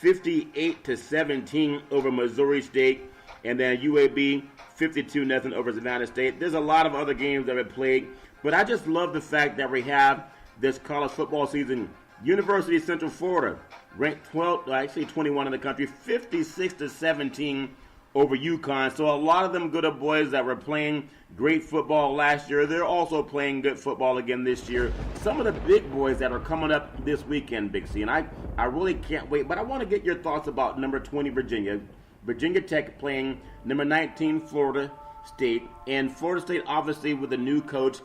58-17 over Missouri State. And then UAB, 52-0 over Savannah State. There's a lot of other games that have played. But I just love the fact that we have this college football season. University of Central Florida, ranked 21 in the country, 56-17 over UConn. So a lot of them good boys that were playing great football last year, they're also playing good football again this year. Some of the big boys that are coming up this weekend, Big C, and I really can't wait. But I want to get your thoughts about number 20 Virginia. Virginia Tech playing number 19 Florida State. And Florida State, obviously, with a new coach,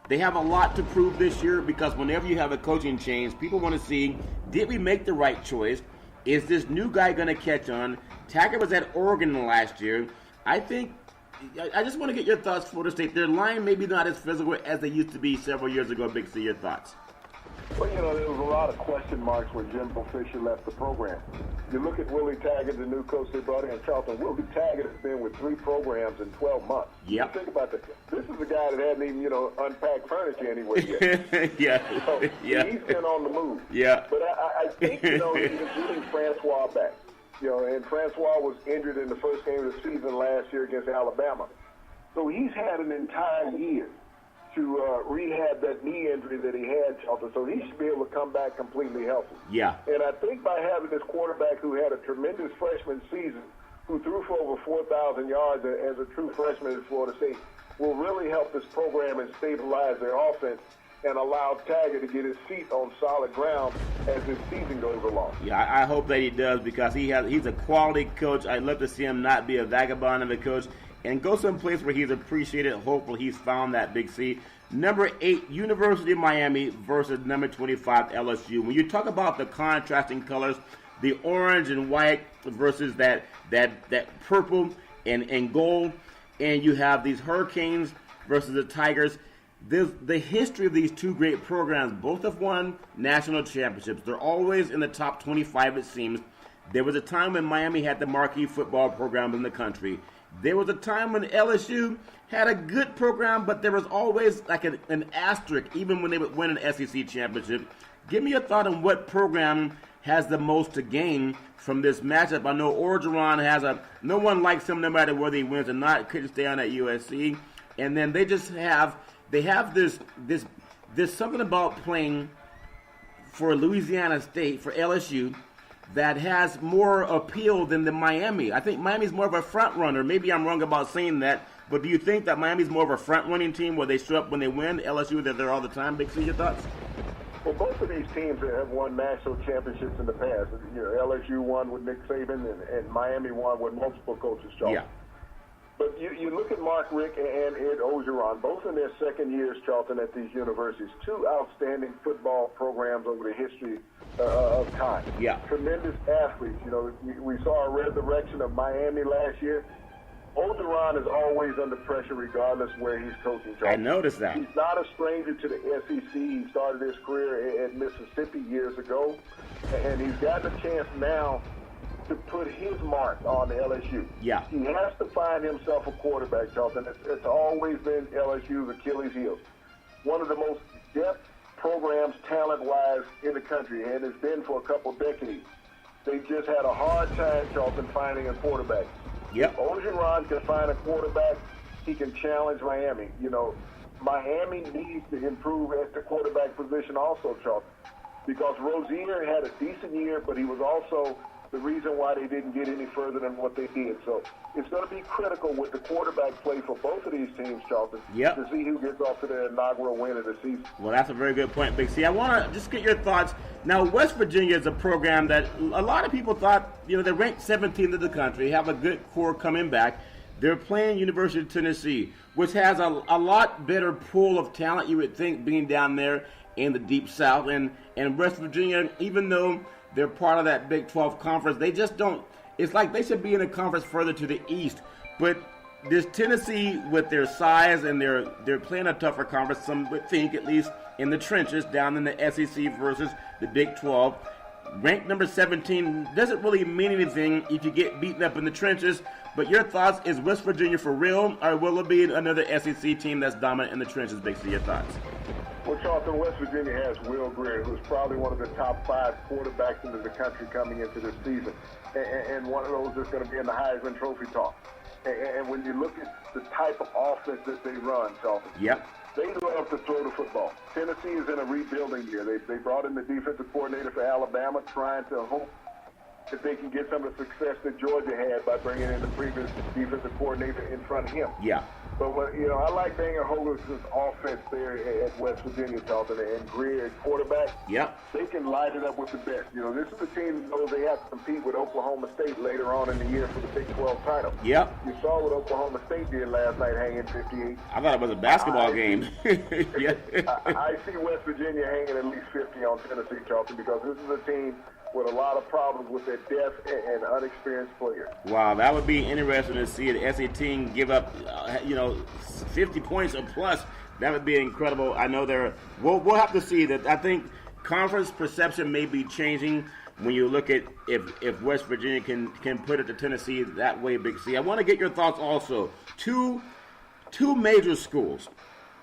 they have a lot to prove this year because whenever you have a coaching change, people want to see, did we make the right choice? Is this new guy going to catch on? Taggart was at Oregon last year. I just want to get your thoughts, Florida State. Their line maybe not as physical as they used to be several years ago. Big C, your thoughts? Well, there was a lot of question marks when Jimbo Fisher left the program. You look at Willie Taggart, the new coach they brought in, Charlton. Willie Taggart has been with 3 programs in 12 months. Yep. Think about that. This is a guy that hadn't even, unpacked furniture anywhere yet. Yeah. So Yeah. He's been on the move. Yeah. But I think, he's getting Francois back. And Francois was injured in the first game of the season last year against Alabama. So he's had an entire year to rehab that knee injury that he had, Charlton. So he should be able to come back completely healthy. Yeah. And I think by having this quarterback who had a tremendous freshman season, who threw for over 4,000 yards as a true freshman at Florida State, will really help this program and stabilize their offense and allow Taggart to get his feet on solid ground as this season goes along. Yeah, I hope that he does because he's a quality coach. I'd love to see him not be a vagabond of a coach and go someplace where he's appreciated. Hopefully he's found that, Big C. Number 8, University of Miami versus number 25, LSU. When you talk about the contrasting colors, the orange and white versus that purple and gold, and you have these Hurricanes versus the Tigers. The history of these two great programs, both have won national championships. They're always in the top 25, it seems. There was a time when Miami had the marquee football program in the country. There was a time when LSU had a good program, but there was always like an asterisk, even when they would win an SEC championship. Give me your thought on what program has the most to gain from this matchup. I know Orgeron has no one likes him no matter whether he wins or not. Couldn't stay on at USC. And then they have this something about playing for Louisiana State, for LSU, that has more appeal than the Miami. I think Miami's more of a front runner. Maybe I'm wrong about saying that, but do you think that Miami's more of a front running team where they show up when they win? LSU, they're there all the time. Big C, your thoughts? Well, both of these teams have won national championships in the past. LSU won with Nick Saban, and Miami won with multiple coaches, Charles. Yeah. But you look at Mark Richt and Ed Orgeron, both in their second years, Charlton, at these universities. 2 outstanding football programs over the history of time. Yeah. Tremendous athletes. We saw a resurrection of Miami last year. Orgeron is always under pressure regardless where he's coaching, Charlton. I noticed that. He's not a stranger to the SEC. He started his career at Mississippi years ago, and he's gotten a chance now to put his mark on LSU. Yeah. He has to find himself a quarterback, Charlton. It's always been LSU's Achilles heel. One of the most depth programs talent-wise in the country, and it's been for a couple decades. They just had a hard time, Charlton, finding a quarterback. Yep. If Orgeron can find a quarterback, he can challenge Miami. Miami needs to improve at the quarterback position also, Charlton, because Rozier had a decent year, but he was also the reason why they didn't get any further than what they did. So it's going to be critical with the quarterback play for both of these teams, Charlton, to see who gets off to their inaugural win of the season. Well, that's a very good point, Big C. I want to just get your thoughts. Now, West Virginia is a program that a lot of people thought, they're ranked 17th in the country, have a good core coming back. They're playing University of Tennessee, which has a lot better pool of talent, you would think, being down there in the Deep South. And West Virginia, even though they're part of that Big 12 conference, they just don't. It's like they should be in a conference further to the east. But this Tennessee, with their size and they're playing a tougher conference, some would think, at least in the trenches down in the SEC versus the Big 12. Ranked number 17 doesn't really mean anything if you get beaten up in the trenches. But your thoughts, is West Virginia for real, or will it be another SEC team that's dominant in the trenches? Basically, your thoughts? Well, Charlton, West Virginia has Will Greer, who's probably one of the top 5 quarterbacks into the country coming into this season, and one of those that's going to be in the Heisman Trophy talk. And when you look at the type of offense that they run, Charlton, they love to throw the football. Tennessee is in a rebuilding year. They brought in the defensive coordinator for Alabama, trying to hope if they can get some of the success that Georgia had by bringing in the previous defensive coordinator in front of him. Yeah. But I like Daniel Hogan's offense there at West Virginia, Charlton, and Greer at quarterback. Yep. They can light it up with the best. This is a team that knows they have to compete with Oklahoma State later on in the year for the Big 12 title. Yep. You saw what Oklahoma State did last night, hanging 58. I thought it was a basketball game. Yeah. I see West Virginia hanging at least 50 on Tennessee, Charlton, because this is a team with a lot of problems with their depth and unexperienced players. Wow, that would be interesting to see an SEC team give up, 50 points or plus. That would be incredible. I know we'll have to see that. I think conference perception may be changing when you look at if West Virginia can put it to Tennessee that way, Big C. I want to get your thoughts also. Two major schools.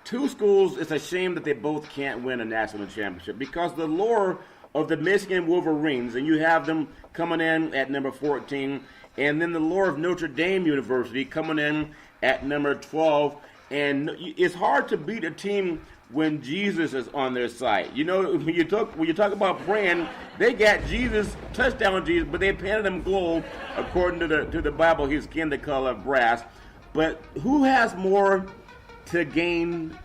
Two schools, it's a shame that they both can't win a national championship because the lore of the Michigan Wolverines, and you have them coming in at number 14, and then the lore of Notre Dame University coming in at number 12. And it's hard to beat a team when Jesus is on their side. When you talk about praying, they got Jesus, touchdown Jesus, but they painted him gold according to the Bible. His skin the color of brass. But who has more to gain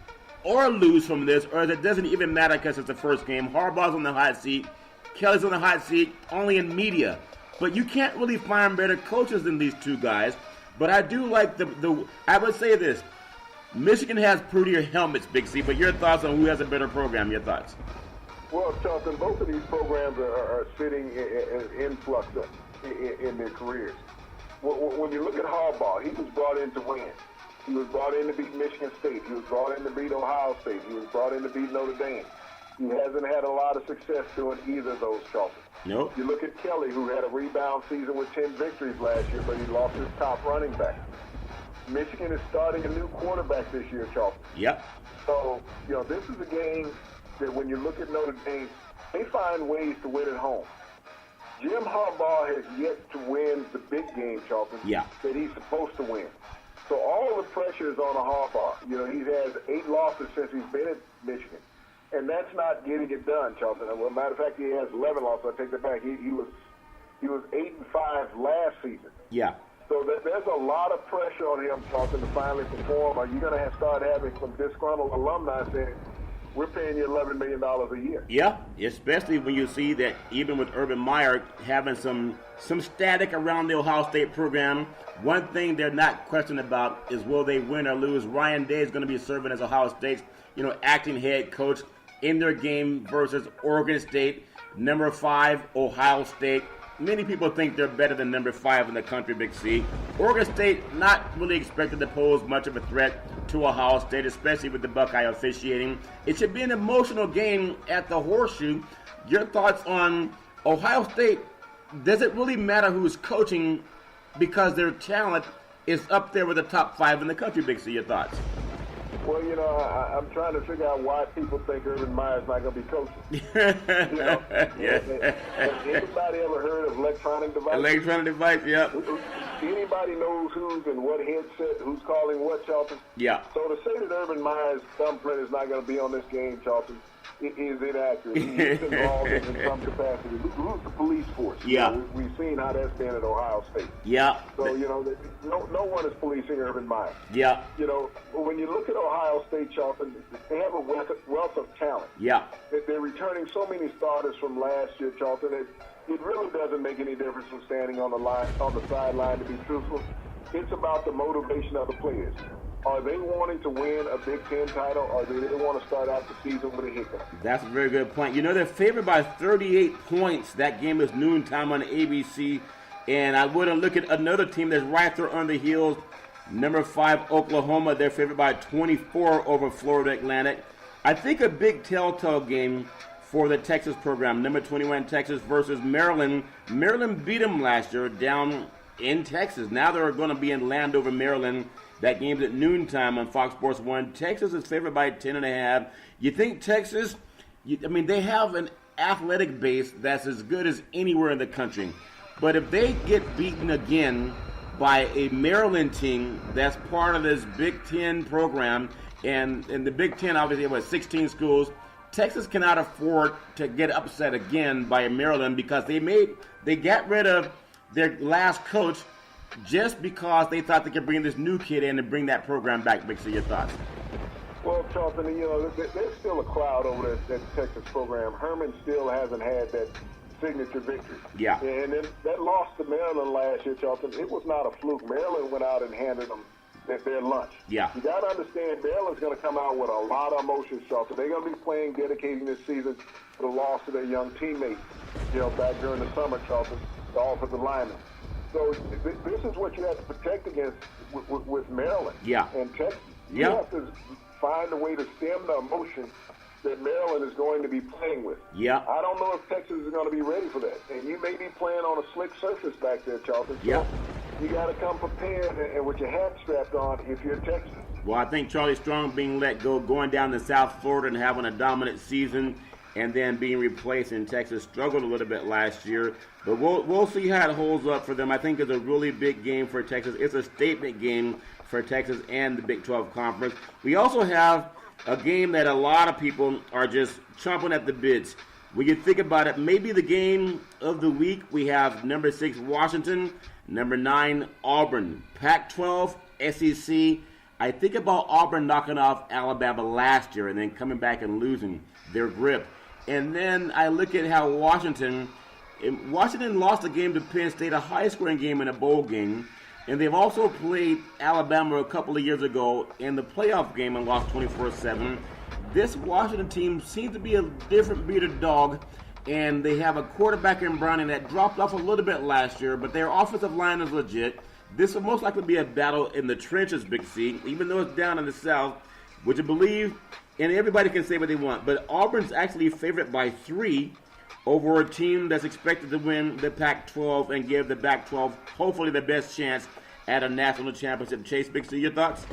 or lose from this, or it doesn't even matter because it's the first game? Harbaugh's on the hot seat. Kelly's on the hot seat, only in media. But you can't really find better coaches than these two guys. But I do like I would say this. Michigan has prettier helmets, Big C, but your thoughts on who has a better program, your thoughts? Well, Charlton, both of these programs are sitting in flux in their careers. When you look at Harbaugh, he was brought in to win. He was brought in to beat Michigan State. He was brought in to beat Ohio State. He was brought in to beat Notre Dame. He hasn't had a lot of success doing either of those, Charlton. Nope. You look at Kelly, who had a rebound season with 10 victories last year, but he lost his top running back. Michigan is starting a new quarterback this year, Charlton. Yep. So, this is a game that when you look at Notre Dame, they find ways to win at home. Jim Harbaugh has yet to win the big game, Charlton, that he's supposed to win. So all the pressure is on a Harbaugh. He has 8 losses since he's been at Michigan. And that's not getting it done, Charlton. Well, matter of fact, he has 11 losses. I take that back. He was 8-5 last season. Yeah. So there's a lot of pressure on him, Charlton, to finally perform. Are you going to start having some disgruntled alumni saying, we're paying you $11 million a year? Yeah, especially when you see that even with Urban Meyer having some static around the Ohio State program, one thing they're not questioning about is will they win or lose. Ryan Day is going to be serving as Ohio State's acting head coach in their game versus Oregon State, number 5, Ohio State. Many people think they're better than number 5 in the country, Big C. Oregon State not really expected to pose much of a threat to Ohio State, especially with the Buckeye officiating. It should be an emotional game at the Horseshoe. Your thoughts on Ohio State? Does it really matter who's coaching because their talent is up there with the top 5 in the country, Big C? Your thoughts? Well, I'm trying to figure out why people think Urban Meyer's not going to be coaching. Yeah. Has anybody ever heard of electronic devices? Electronic device, yep. Anybody knows who's in what headset, who's calling what, Charlton? Yeah. So to say that Urban Meyer's thumbprint is not going to be on this game, Charlton, it is inaccurate. He's involved in some capacity. Who's the police force? Yeah. We've seen how that's been at Ohio State. Yeah. So, no one is policing Urban Meyer. Yeah. When you look at Ohio State, Charlton, they have a wealth of talent. Yeah. They're returning so many starters from last year, Charlton. It really doesn't make any difference from standing on the sideline, to be truthful. It's about the motivation of the players. Are they wanting to win a Big Ten title, or do they want to start out the season with a hiccup? That's a very good point. They're favored by 38 points. That game is noontime on ABC. And I wouldn't look at another team that's right there on the heels. Number 5, Oklahoma. They're favored by 24 over Florida Atlantic. I think a big telltale game for the Texas program, number 21 Texas versus Maryland. Maryland beat them last year down in Texas. Now they're going to be in Landover, Maryland. That game's at noontime on Fox Sports 1. Texas is favored by 10.5. You think Texas, they have an athletic base that's as good as anywhere in the country. But if they get beaten again by a Maryland team that's part of this Big Ten program, and the Big Ten obviously has 16 schools, Texas cannot afford to get upset again by Maryland because they made they got rid of their last coach just because they thought they could bring this new kid in and bring that program back. Big C, your thoughts? Well, Charlton, there's still a cloud over that Texas program. Herman still hasn't had that signature victory. Yeah. And then that loss to Maryland last year, Charlton, it was not a fluke. Maryland went out and handed them their lunch. Yeah. You got to understand, Maryland's going to come out with a lot of emotions, Charlton. They're going to be playing, dedicating this season to the loss of their young teammates, back during the summer, Charlton, the offensive linemen. So this is what you have to protect against with Maryland. Yeah. And Texas. You have to find a way to stem the emotion that Maryland is going to be playing with. Yeah. I don't know if Texas is going to be ready for that. And you may be playing on a slick surface back there, Charlton. Yeah. So you got to come prepared and with your hat strapped on if you're Texas. Well, I think Charlie Strong being let go, going down to South Florida and having a dominant season, and then being replaced in Texas, struggled a little bit last year. But we'll see how it holds up for them. I think it's a really big game for Texas. It's a statement game for Texas and the Big 12 Conference. We also have a game that a lot of people are just chomping at the bits. When you think about it, maybe the game of the week, we have number 6 Washington, number 9 Auburn, Pac-12, SEC. I think about Auburn knocking off Alabama last year and then coming back and losing their grip. And then I look at how Washington lost a game to Penn State, a high-scoring game in a bowl game. And they've also played Alabama a couple of years ago in the playoff game and lost 24-7. This Washington team seems to be a different breed of dog, and they have a quarterback in Browning that dropped off a little bit last year, but their offensive line is legit. This will most likely be a battle in the trenches, Big C, even though it's down in the South, which I believe, and everybody can say what they want, but Auburn's actually favored by 3 over a team that's expected to win the Pac-12 and give the Pac-12 hopefully the best chance at a national championship. Chase, Big C, your thoughts?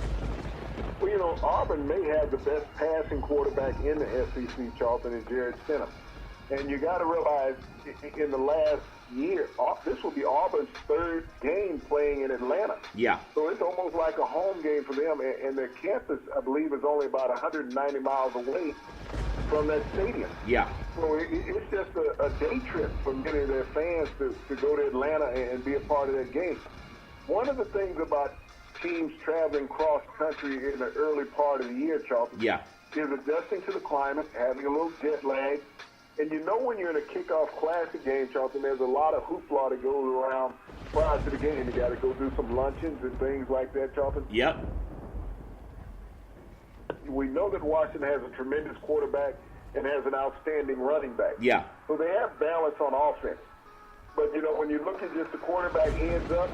Well, Auburn may have the best passing quarterback in the SEC, Charlton, and Jared Stidham. And you got to realize in the last year, this will be Auburn's 3rd game playing in Atlanta. Yeah. So it's almost like a home game for them. And their campus, I believe, is only about 190 miles away from that stadium. Yeah. So it's just a day trip for many of their fans to go to Atlanta and be a part of that game. One of the things about teams traveling cross-country in the early part of the year, Charlton, is adjusting to the climate, having a little jet lag. And when you're in a kickoff classic game, Charlton, there's a lot of hoopla that goes around prior to the game. You got to go do some luncheons and things like that, Charlton. Yep. We know that Washington has a tremendous quarterback and has an outstanding running back. Yeah. So they have balance on offense. But, when you look at just the quarterback heads up,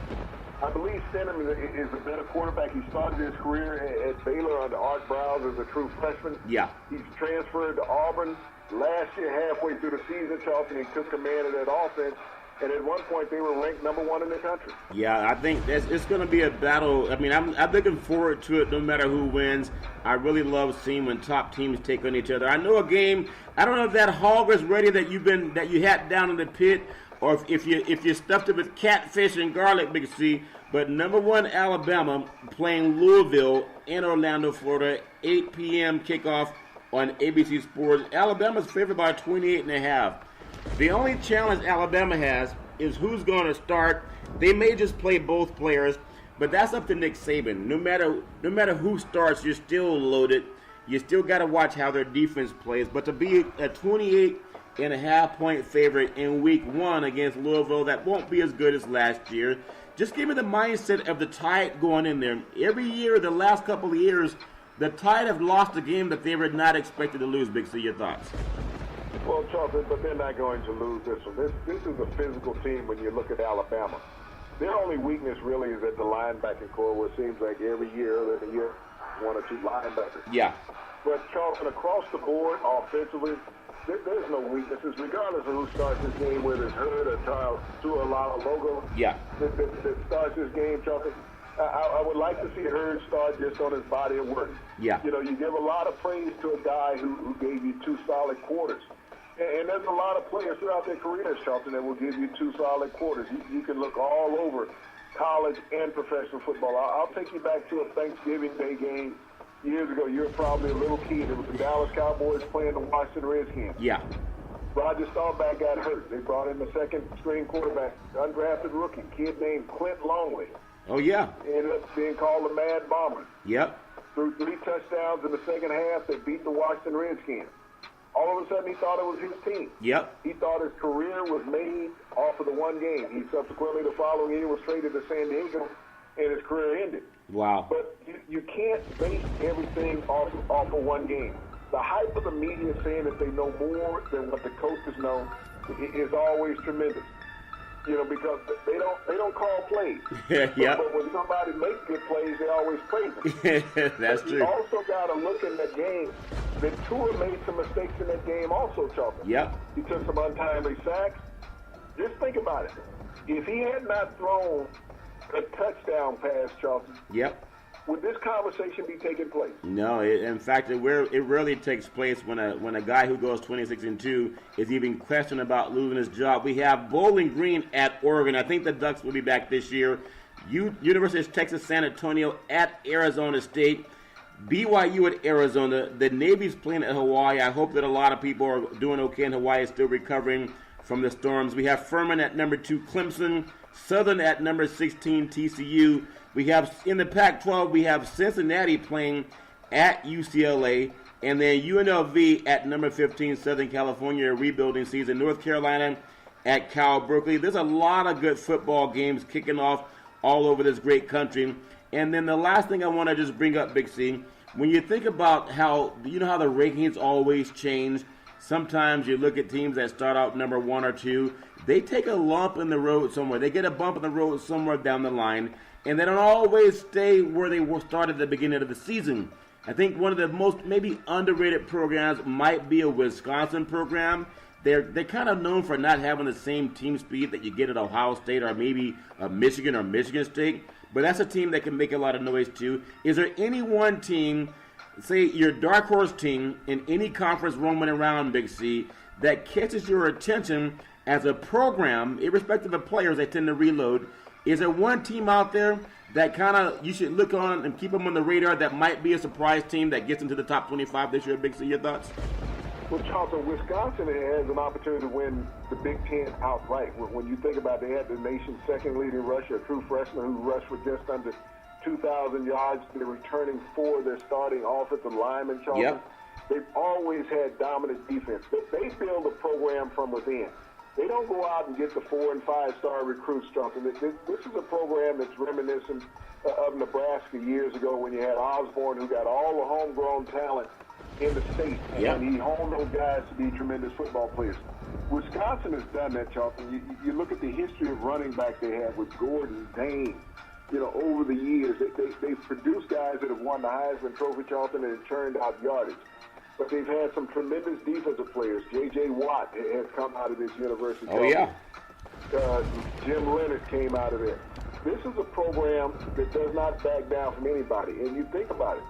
I believe Stidham is a better quarterback. He started his career at Baylor under Art Browse as a true freshman. Yeah. He's transferred to Auburn. Last year, halfway through the season, Charlton, he took command of that offense. And at one point, they were ranked number 1 in the country. Yeah, I think it's going to be a battle. I mean, I'm looking forward to it no matter who wins. I really love seeing when top teams take on each other. I know a game, I don't know if that hog is ready that you had down in the pit, or if you stuffed it with catfish and garlic, Big C. But number 1, Alabama, playing Louisville in Orlando, Florida, 8 p.m. kickoff on ABC Sports. Alabama's favored by 28.5. The only challenge Alabama has is who's going to start. They may just play both players, but that's up to Nick Saban. No matter who starts, you're still loaded. You still got to watch how their defense plays. But to be a 28.5-point favorite in week 1 against Louisville, that won't be as good as last year. Just give me the mindset of the Tide going in there. Every year, the last couple of years, the Tide have lost a game that they were not expected to lose. Big C, your thoughts? Well, Charlton, but they're not going to lose this one. This is a physical team when you look at Alabama. Their only weakness really is at the linebacking core, where it seems like every year, 1 or 2 linebackers. Yeah. But, Charlton, across the board, offensively, there's no weaknesses, regardless of who starts this game, whether it's Hurd or Tuilalogo. Yeah. That starts this game, Charlton. I would like to see Hurd start just on his body of work. Yeah. You give a lot of praise to a guy who gave you 2 solid quarters. And there's a lot of players throughout their careers, Charlton, that will give you 2 solid quarters. You can look all over college and professional football. I'll take you back to a Thanksgiving Day game years ago. You were probably a little kid. It was the Dallas Cowboys playing the Washington Redskins. Yeah. Roger Staubach got hurt. They brought in the second-string quarterback, undrafted rookie, kid named Clint Longley. Oh, yeah. Ended up being called the Mad Bomber. Yep. Threw 3 touchdowns in the second half. They beat the Washington Redskins. All of a sudden, he thought it was his team. Yep. He thought his career was made off of the one game. He subsequently, the following year, was traded to San Diego, and his career ended. Wow. But you can't base everything off of one game. The hype of the media saying that they know more than what the coaches know is always tremendous. You know, because they don't call plays. Yeah. But when somebody makes good plays, they always praise them. That's but true. You also got to look in that game. That Tua made some mistakes in that game also, Charlton. Yep. He took some untimely sacks. Just think about it. If he had not thrown a touchdown pass, Charlton, yep, would this conversation be taking place? No. In fact, it rarely takes place when a guy who goes 26-2 is even questioned about losing his job. We have Bowling Green at Oregon. I think the Ducks will be back this year. University of Texas San Antonio at Arizona State. BYU at Arizona. The Navy's playing at Hawaii. I hope that a lot of people are doing okay in Hawaii, still recovering from the storms. We have Furman at number 2, Clemson. Southern at number 16, TCU. We have, in the Pac-12, we have Cincinnati playing at UCLA. And then UNLV at number 15, Southern California, a rebuilding season. North Carolina at Cal Berkeley. There's a lot of good football games kicking off all over this great country. And then the last thing I want to just bring up, Big C, when you think about how, you know how the rankings always change. Sometimes you look at teams that start out number 1 or 2. They take a lump in the road somewhere. They get a bump in the road somewhere down the line. And they don't always stay where they were started at the beginning of the season. I think one of the most maybe underrated programs might be a Wisconsin program. They're kind of known for not having the same team speed that you get at Ohio State or maybe Michigan or Michigan State. But that's a team that can make a lot of noise too. Is there any one team, say your dark horse team in any conference roaming around, Big C, that catches your attention as a program, irrespective of players, they tend to reload? Is there one team out there that kind of you should look on and keep them on the radar that might be a surprise team that gets into the top 25 this year, Big C? Your thoughts? Well, Charlton, Wisconsin has an opportunity to win the Big Ten outright. When you think about it, they had the nation's second leading rusher, a true freshman who rushed for just under 2,000 yards. They're returning 4 of their starting offensive linemen, Charlton. Yep. They've always had dominant defense. They build a program from within. They don't go out and get the 4- and 5-star recruits, Charlton. This is a program that's reminiscent of Nebraska years ago when you had Osborne, who got all the homegrown talent in the state, yep. and he honed those guys to be tremendous football players. Wisconsin has done that, Charlton. You look at the history of running back they have with Gordon, Dane. You know, over the years, they've produced guys that have won the Heisman Trophy, Charlton, and churned out yardage. But they've had some tremendous defensive players. J.J. Watt has come out of this university. Oh, yeah. Jim Leonard came out of there. This is a program that does not back down from anybody. And you think about it.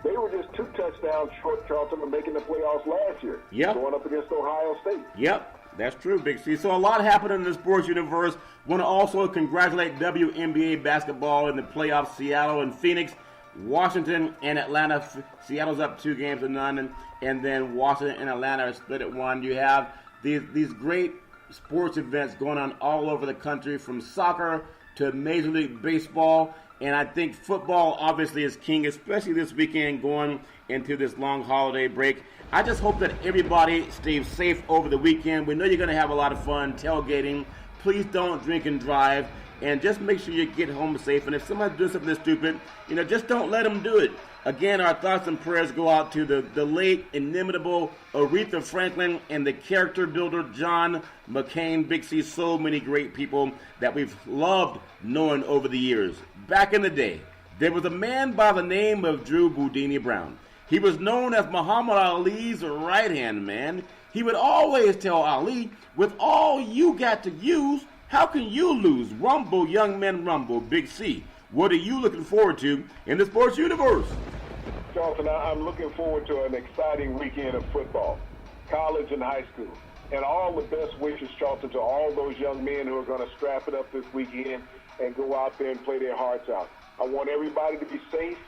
They were just 2 touchdowns short, Charlton, of making the playoffs last year. Yep. Going up against Ohio State. Yep, that's true, Big C. So a lot happened in the sports universe. Want to also congratulate WNBA basketball in the playoffs. Seattle and Phoenix, Washington and Atlanta. Seattle's up 2-0, and then Washington and Atlanta are split at 1. You have these great sports events going on all over the country, from soccer to Major League Baseball. And I think football obviously is king, especially this weekend going into this long holiday break. I just hope that everybody stays safe over the weekend. We know you're going to have a lot of fun tailgating. Please don't drink and drive. And just make sure you get home safe. And if somebody does something stupid, just don't let them do it. Again, our thoughts and prayers go out to the late, inimitable Aretha Franklin and the character builder John McCain. Big C, so many great people that we've loved knowing over the years. Back in the day, there was a man by the name of Drew Boudini Brown. He was known as Muhammad Ali's right-hand man. He would always tell Ali, with all you got to use, how can you lose? Rumble, young men, rumble. Big C, what are you looking forward to in the sports universe? Charlton, I'm looking forward to an exciting weekend of football, college and high school. And all the best wishes, Charlton, to all those young men who are going to strap it up this weekend and go out there and play their hearts out. I want everybody to be safe,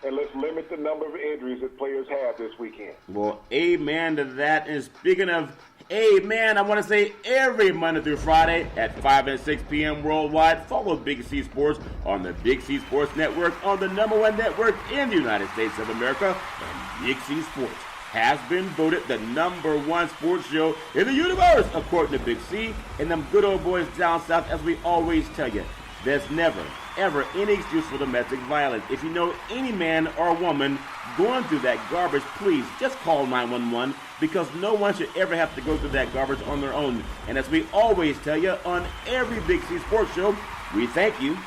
and let's limit the number of injuries that players have this weekend. Well, amen to that. And speaking of Amen. I want to say every Monday through Friday at 5 and 6 p.m. worldwide, follow Big C Sports on the Big C Sports Network, on the #1 network in the United States of America. And Big C Sports has been voted the #1 sports show in the universe, according to Big C and them good old boys down south. As we always tell you, there's never, ever any excuse for domestic violence. If you know any man or woman going through that garbage, please just call 911, because no one should ever have to go through that garbage on their own. And as we always tell you on every Big C Sports show, we thank you,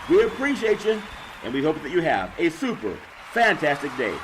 we appreciate you, and we hope that you have a super fantastic day.